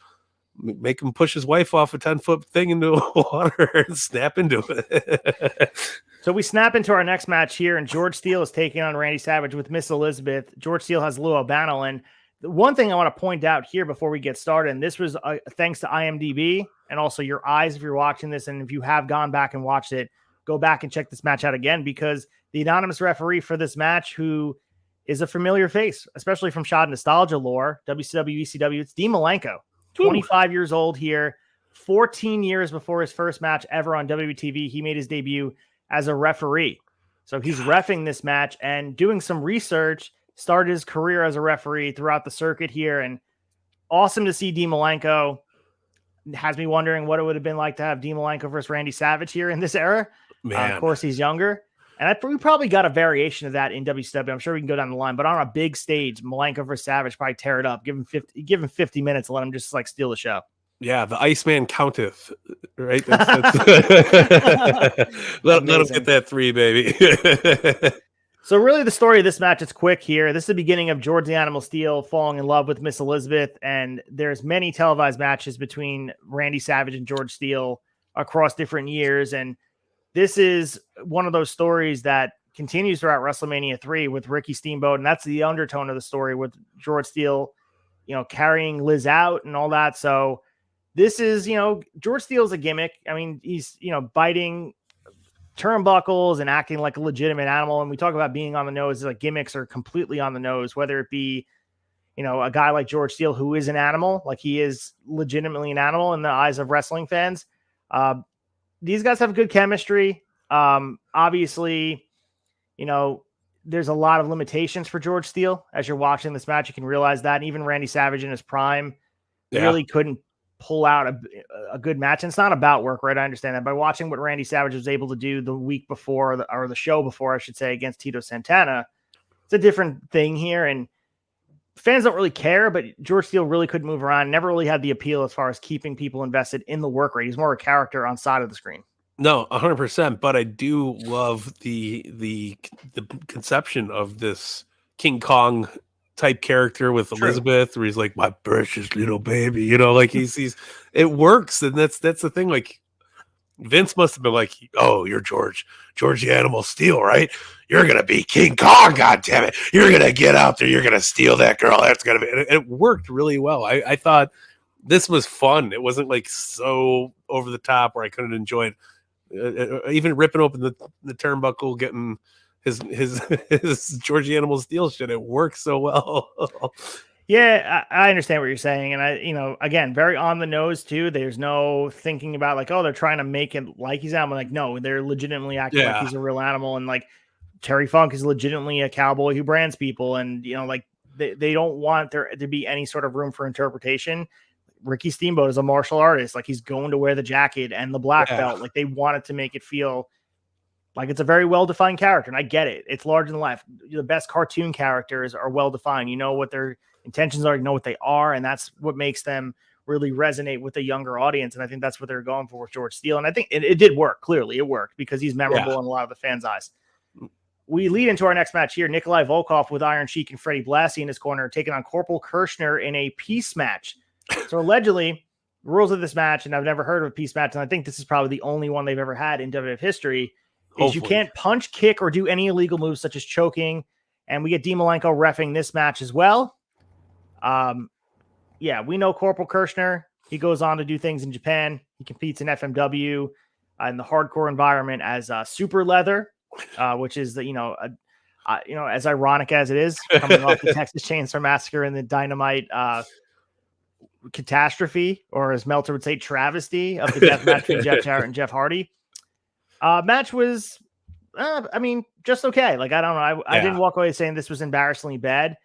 Make him push his wife off a 10-foot thing into water and snap into it. So we snap into our next match here, and George Steele is taking on Randy Savage with Miss Elizabeth. George Steele has Lou Albano, and the one thing I want to point out here before we get started, and this was thanks to IMDb and also your eyes if you're watching this, and if you have gone back and watched it, go back and check this match out again, because the anonymous referee for this match, who is a familiar face, especially from Shot Nostalgia lore, WCW, ECW, it's Dean Malenko. 25 years old here, 14 years before his first match ever on WWTV. He made his debut as a referee. So he's reffing this match and doing some research, started his career as a referee throughout the circuit here. And awesome to see Dean Malenko. Has me wondering what it would have been like to have Dean Malenko versus Randy Savage here in this era. Of course, he's younger. And we probably got a variation of that in WCW. I'm sure we can go down the line, but on a big stage, Malenko versus Savage, probably tear it up. Give him 50 minutes and let him just like steal the show. Yeah, the Iceman counteth, right? That's let him get that 3, baby. So really the story of this match, it's quick here. This is the beginning of George the Animal Steel falling in love with Miss Elizabeth, and there's many televised matches between Randy Savage and George Steele across different years, and this is one of those stories that continues throughout WrestleMania 3 with Ricky Steamboat, and that's the undertone of the story with George Steele, carrying Liz out and all that. So this is, George Steele's a gimmick. I mean, he's, biting turnbuckles and acting like a legitimate animal. And we talk about being on the nose, like gimmicks are completely on the nose, whether it be, a guy like George Steele, who is an animal, like he is legitimately an animal in the eyes of wrestling fans. These guys have good chemistry. Obviously, there's a lot of limitations for George Steele. As you're watching this match, you can realize that. And even Randy Savage in his prime really couldn't pull out a good match. And it's not about work, right? I understand that. By watching what Randy Savage was able to do the week before, or the show before, I should say, against Tito Santana, it's a different thing here. And fans don't really care, but George Steele really couldn't move around, never really had the appeal as far as keeping people invested in the work rate. He's more a character on side of the screen. No, 100%. But I do love the conception of this King Kong type character with Elizabeth, where he's like, my precious little baby, like he's it works. And that's the thing. Like, Vince must have been like, oh, you're George the Animal Steele, right? You're going to be King Kong, goddammit. You're going to get out there. You're going to steal that girl. That's going to be... And it worked really well. I thought this was fun. It wasn't like so over the top where I couldn't enjoy it. Even ripping open the turnbuckle, getting his George the Animal Steele shit. It works so well. Yeah, I understand what you're saying. And again, very on the nose too. There's no thinking about like, oh, they're trying to make it like he's animal. Like, no, they're legitimately acting like he's a real animal. And like Terry Funk is legitimately a cowboy who brands people. And, like they don't want there to be any sort of room for interpretation. Ricky Steamboat is a martial artist. Like he's going to wear the jacket and the black belt. Like they wanted to make it feel like it's a very well-defined character. And I get it. It's larger than life. The best cartoon characters are well-defined. You know what their intentions are, you know what they are. And that's what makes them really resonate with a younger audience. And I think that's what they're going for with George Steele. And I think it did work. Clearly it worked because he's memorable in a lot of the fans' eyes. We lead into our next match here. Nikolai Volkov with Iron Sheik and Freddie Blassie in his corner, taking on Corporal Kirshner in a peace match. So allegedly, rules of this match, and I've never heard of a peace match, and I think this is probably the only one they've ever had in WWF history, is you can't punch, kick, or do any illegal moves such as choking. And we get Dean Malenko reffing this match as well. We know Corporal Kirshner. He goes on to do things in Japan. He competes in FMW in the hardcore environment as Super Leather, which is as ironic as it is, coming off the Texas Chainsaw Massacre and the Dynamite catastrophe, or as Meltzer would say, travesty of the death match between Jeff Jarrett and Jeff Hardy. Match was, just okay. Like, I don't know. I didn't walk away saying this was embarrassingly bad.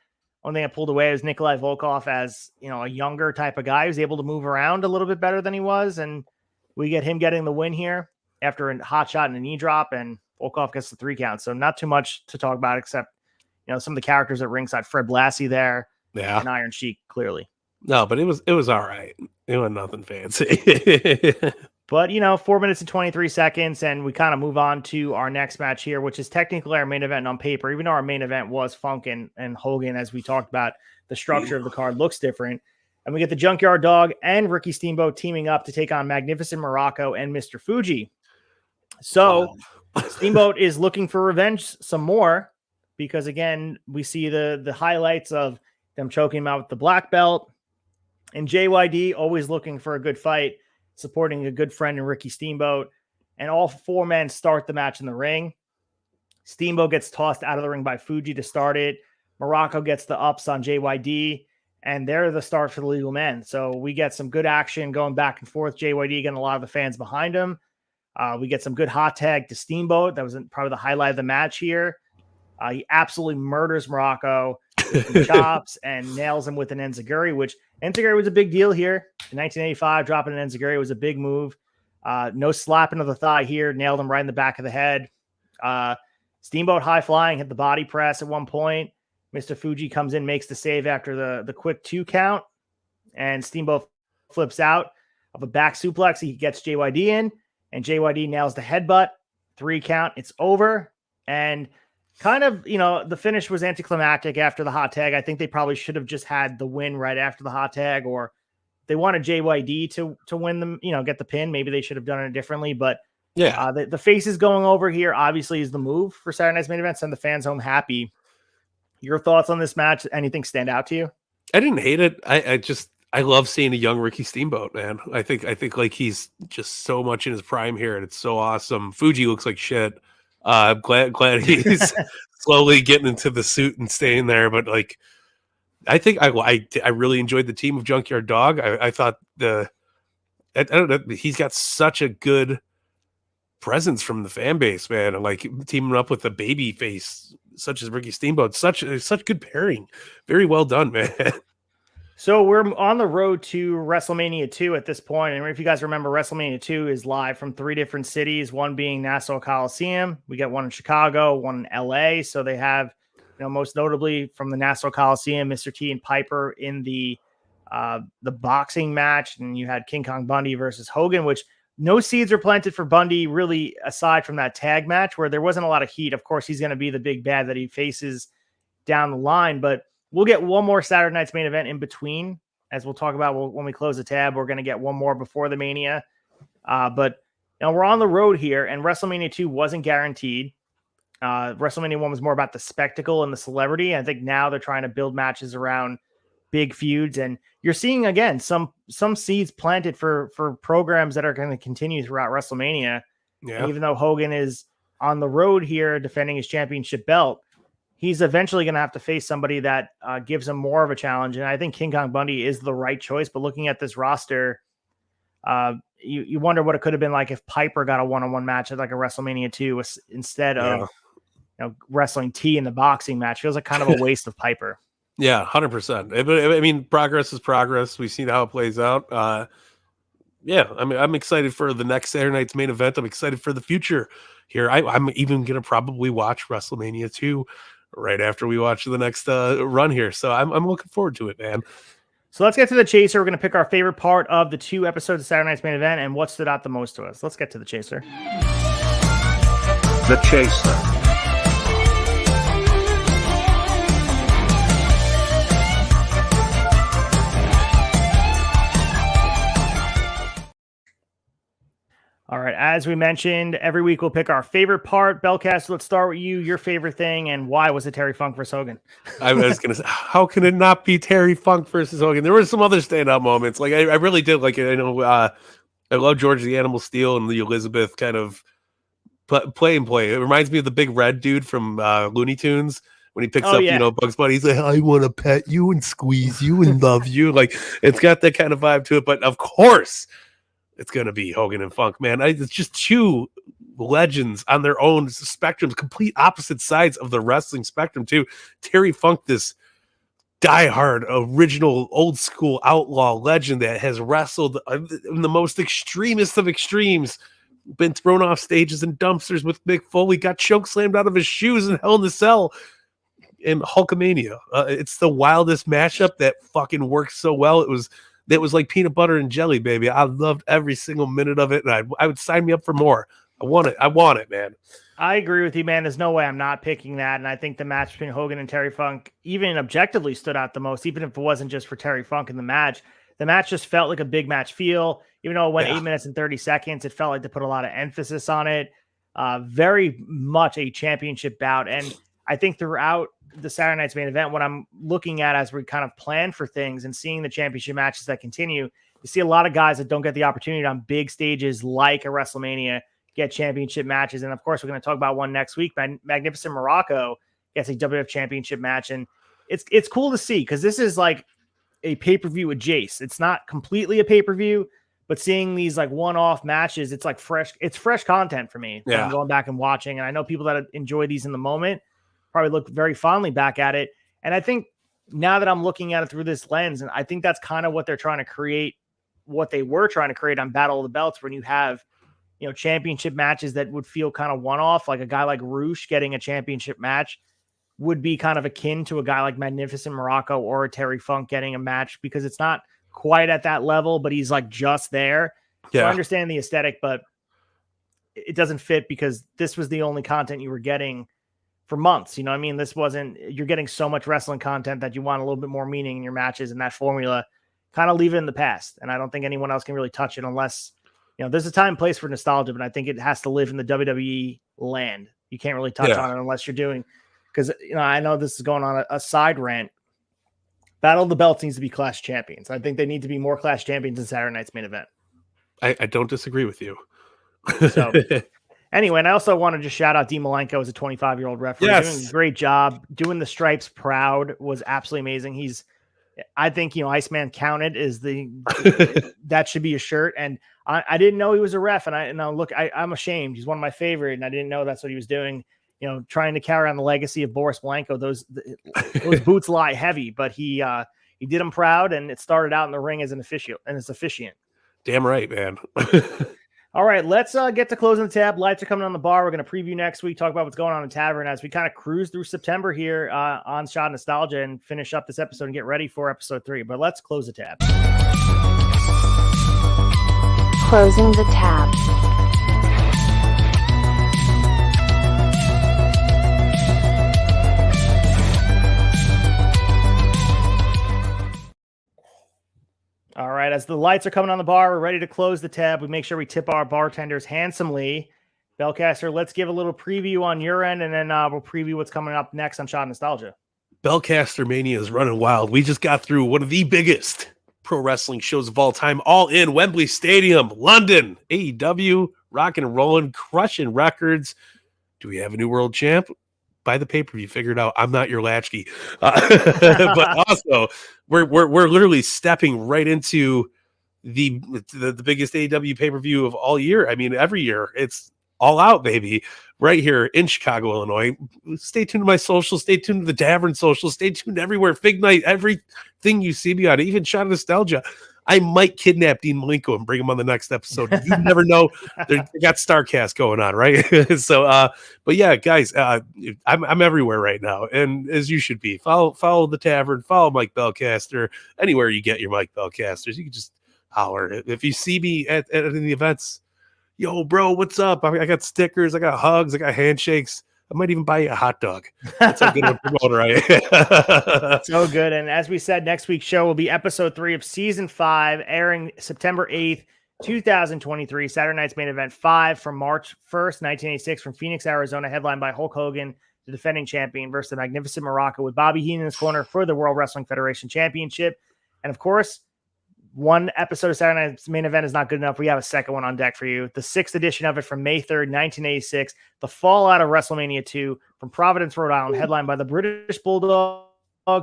Only thing I pulled away was Nikolai Volkov as, a younger type of guy who's able to move around a little bit better than he was. And we get him getting the win here after a hot shot and a knee drop, and Volkov gets the 3 count. So not too much to talk about, except, some of the characters at ringside, Fred Blassie there and Iron Sheik, clearly. No, but it was all right. It was nothing fancy. But, 4 minutes and 23 seconds, and we kind of move on to our next match here, which is technically our main event on paper. Even though our main event was Funk and Hogan, as we talked about, the structure of the card looks different. And we get the Junkyard Dog and Ricky Steamboat teaming up to take on Magnificent Morocco and Mr. Fuji. So Steamboat is looking for revenge some more because, again, we see the highlights of them choking him out with the black belt. And JYD always looking for a good fight, supporting a good friend in Ricky Steamboat. And all 4 men start the match in the ring. Steamboat gets tossed out of the ring by Fuji to start it. Morocco gets the ups on JYD. And they're the start for the legal men. So we get some good action going back and forth. JYD getting a lot of the fans behind him. We get some good hot tag to Steamboat. That was probably the highlight of the match here. He absolutely murders Morocco with some chops and nails him with an enziguri, which enziguri was a big deal here. In 1985, dropping an enziguri was a big move. No slapping of the thigh here. Nailed him right in the back of the head. Steamboat high flying, hit the body press at one point. Mr. Fuji comes in, makes the save after the quick 2 count. And Steamboat flips out of a back suplex. He gets JYD in, and JYD nails the headbutt. 3 count. It's over. And kind of, the finish was anticlimactic after the hot tag. I think they probably should have just had the win right after the hot tag, or they wanted JYD to win them, get the pin. Maybe they should have done it differently, but the faces going over here obviously is the move for Saturday Night's Main Event. Send the fans home happy. Your thoughts on this match? Anything stand out to you? I didn't hate it. I love seeing a young Ricky Steamboat, man. I think like he's just so much in his prime here, and it's so awesome. Fuji looks like shit. I'm glad he's slowly getting into the suit and staying there. But like, I think I really enjoyed the team of Junkyard Dog. I thought I don't know, he's got such a good presence from the fan base, man. And like teaming up with a baby face such as Ricky Steamboat, such good pairing. Very well done, man. So we're on the road to WrestleMania 2 at this point. And if you guys remember, WrestleMania 2 is live from 3 different cities, one being Nassau Coliseum. We get one in Chicago, one in LA. So they have, most notably from the Nassau Coliseum, Mr. T and Piper in the boxing match. And you had King Kong Bundy versus Hogan, which no seeds are planted for Bundy, really, aside from that tag match where there wasn't a lot of heat. Of course, he's going to be the big bad that he faces down the line, but we'll get one more Saturday night's main event in between, as we'll talk about when we close the tab. We're going to get one more before the Mania. But we're on the road here, and WrestleMania 2 wasn't guaranteed. WrestleMania 1 was more about the spectacle and the celebrity. I think now they're trying to build matches around big feuds, and you're seeing, again, some seeds planted for programs that are going to continue throughout WrestleMania. Yeah. And even though Hogan is on the road here defending his championship belt, he's eventually going to have to face somebody that gives him more of a challenge. And I think King Kong Bundy is the right choice. But looking at this roster, you wonder what it could have been like if Piper got a one-on-one match at like a WrestleMania 2 instead of wrestling T in the boxing match. Feels like kind of a waste of Piper. Yeah, 100%. I mean, progress is progress. We've seen how it plays out. Yeah, I mean, I'm excited for the next Saturday night's main event. I'm excited for the future here. I'm even going to probably watch WrestleMania 2 right after we watch the next run here. So I'm looking forward to it, man. So let's get to the chaser. We're going to pick our favorite part of the 2 episodes of Saturday night's main event and what stood out the most to us. Let's get to the chaser. The chaser. All right. As we mentioned, every week we'll pick our favorite part. Belcast, let's start with you. Your favorite thing, and why was it Terry Funk versus Hogan? I was going to say, how can it not be Terry Funk versus Hogan? There were some other standout moments. Like I really did like it. I love George the Animal Steel and the Elizabeth kind of play. It reminds me of the big red dude from Looney Tunes. When he picks up, Bugs Bunny, he's like, I want to pet you and squeeze you and love you. Like, it's got that kind of vibe to it. But of course, it's going to be Hogan and Funk, man. It's just 2 legends on their own spectrums, complete opposite sides of the wrestling spectrum, too. Terry Funk, this diehard, original, old school outlaw legend that has wrestled in the most extremist of extremes, been thrown off stages and dumpsters with Mick Foley, got choke slammed out of his shoes in Hell in a Cell in Hulkamania. It's the wildest matchup that fucking works so well. It was like peanut butter and jelly, baby. I loved every single minute of it, and I would sign me up for more. I want it, man. I agree with you, man. There's no way I'm not picking that, and I think the match between Hogan and Terry Funk even objectively stood out the most, even if it wasn't just for Terry Funk in the match. The match just felt like a big match feel. Even though it went 8 minutes and 30 seconds, it felt like they put a lot of emphasis on it. Very much a championship bout, and I think throughout the Saturday night's main event, what I'm looking at as we kind of plan for things and seeing the championship matches that continue, you see a lot of guys that don't get the opportunity on big stages like a WrestleMania get championship matches. And of course, we're going to talk about one next week. Magnificent Morocco gets a WWF championship match. And it's cool to see because this is like a pay-per-view adjacent. It's not completely a pay-per-view, but seeing these like one-off matches, it's like fresh content for me. Yeah. I'm going back and watching. And I know people that enjoy these in the moment probably look very fondly back at it. And I think now that I'm looking at it through this lens, and I think that's kind of what they're trying to create, what they were trying to create on Battle of the Belts, when you have, championship matches that would feel kind of one-off, like a guy like Roosh getting a championship match would be kind of akin to a guy like Magnificent Morocco or a Terry Funk getting a match, because it's not quite at that level, but he's like just there. Yeah. So I understand the aesthetic, but it doesn't fit because this was the only content you were getting for months. You know what I mean? You're getting so much wrestling content that you want a little bit more meaning in your matches, and that formula kind of leave it in the past. And I don't think anyone else can really touch it unless, there's a time and place for nostalgia, but I think it has to live in the WWE land. You can't really touch on it unless you're doing, because, I know this is going on a side rant, Battle of the Belts needs to be Clash Champions. I think they need to be more Clash Champions in Saturday night's main event. I don't disagree with you. So anyway, and I also want to just shout out Dean Malenko as a 25-year-old referee. Yes. Doing a great job. Doing the stripes proud was absolutely amazing. I think, Iceman counted is that should be a shirt. And I didn't know he was a ref. And I'm ashamed. He's one of my favorite. And I didn't know that's what he was doing. Trying to carry on the legacy of Boris Blanco. Those boots lie heavy, but he did them proud, and it started out in the ring as an officiant. Damn right, man. All right, let's get to closing the tab. Lights are coming on the bar. We're going to preview next week, talk about what's going on in Tavern as we kind of cruise through September here on Shot Nostalgia and finish up this episode and get ready for episode 3. But let's close the tab. Closing the tab. All right, as the lights are coming on the bar, we're ready to close the tab. We make sure we tip our bartenders handsomely. Belcaster, let's give a little preview on your end, and then we'll preview what's coming up next on Shot Nostalgia. Belcaster Mania is running wild. We just got through one of the biggest pro wrestling shows of all time, all in Wembley Stadium, London. AEW, rocking and rolling, crushing records. Do we have a new world champ? Buy the pay-per-view, figure it out. I'm not your latchkey. But also, we're literally stepping right into the biggest AEW pay-per-view of all year. I mean, every year. It's all out, baby. Right here in Chicago, Illinois. Stay tuned to my social. Stay tuned to the Tavern social. Stay tuned everywhere. Fig Night, everything you see me on, even Shot of Nostalgia. I might kidnap Dean Malenko and bring him on the next episode. You never know. They got StarCast going on, right? So, but yeah, guys, I'm everywhere right now, and as you should be. Follow the Tavern, follow Mike Belcaster, anywhere you get your Mike Belcasters. You can just holler. If you see me at the events, yo, bro, what's up? I got stickers, I got hugs, I got handshakes. I might even buy you a hot dog. That's how good of a promoter I am. So good. And as we said, next week's show will be episode 3 of season 5, airing September 8th, 2023. Saturday night's main event 5 from March 1st, 1986, from Phoenix, Arizona, headlined by Hulk Hogan, the defending champion, versus the Magnificent Morocco, with Bobby Heenan in his corner for the World Wrestling Federation Championship. And of course, one episode of Saturday night's main event is not good enough. We have a second one on deck for you. The 6th edition of it from May 3rd, 1986. The fallout of WrestleMania 2 from Providence, Rhode Island, headlined by the British Bulldogs,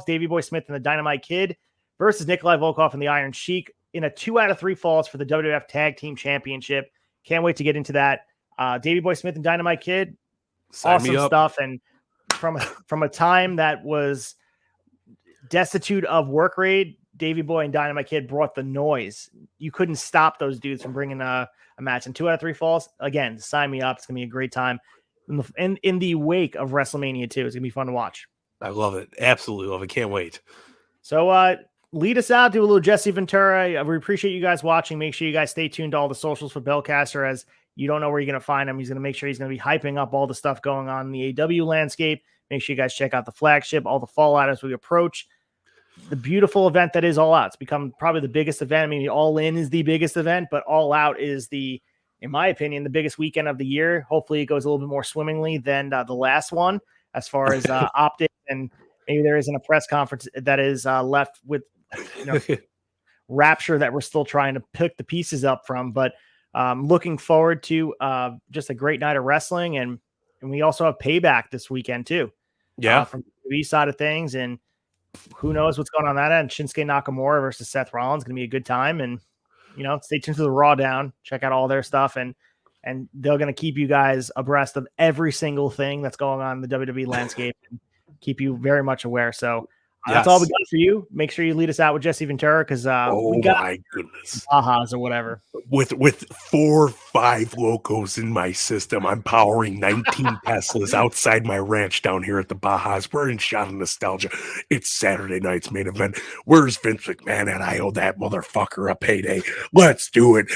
Davey Boy Smith and the Dynamite Kid, versus Nikolai Volkov and the Iron Sheik in a 2 out of 3 falls for the WWF Tag Team Championship. Can't wait to get into that. Davey Boy Smith and Dynamite Kid, awesome stuff. And from a time that was destitute of work rate, Davey Boy and Dynamite Kid brought the noise. You couldn't stop those dudes from bringing a match. And 2 out of 3 falls, again, sign me up. It's going to be a great time. In the wake of WrestleMania 2, it's going to be fun to watch. I love it. Absolutely love it. Can't wait. So lead us out, do a little Jesse Ventura. We appreciate you guys watching. Make sure you guys stay tuned to all the socials for Belcaster, as you don't know where you're going to find him. He's going to make sure he's going to be hyping up all the stuff going on in the AW landscape. Make sure you guys check out the flagship, all the fallout as we approach the beautiful event that is All Out. It's become probably the biggest event. I mean, All In is the biggest event, but All Out is in my opinion, the biggest weekend of the year. Hopefully it goes a little bit more swimmingly than the last one as far as optics, and maybe there isn't a press conference that is left with rapture that we're still trying to pick the pieces up from. But looking forward to just a great night of wrestling, and we also have Payback this weekend too. Yeah, from the WWE side of things, and who knows what's going on that end. Shinsuke Nakamura versus Seth Rollins, going to be a good time. And, stay tuned to the Raw Down, check out all their stuff. And they're going to keep you guys abreast of every single thing that's going on in the WWE landscape and keep you very much aware. So that's all we got for you. Make sure you lead us out with Jesse Ventura, because we got my goodness, Bajas or whatever. With 4 or 5 locos in my system, I'm powering 19 Teslas outside my ranch down here at the Bajas. We're in Shot of Nostalgia. It's Saturday night's main event. Where's Vince McMahon? And I owe that motherfucker a payday. Let's do it.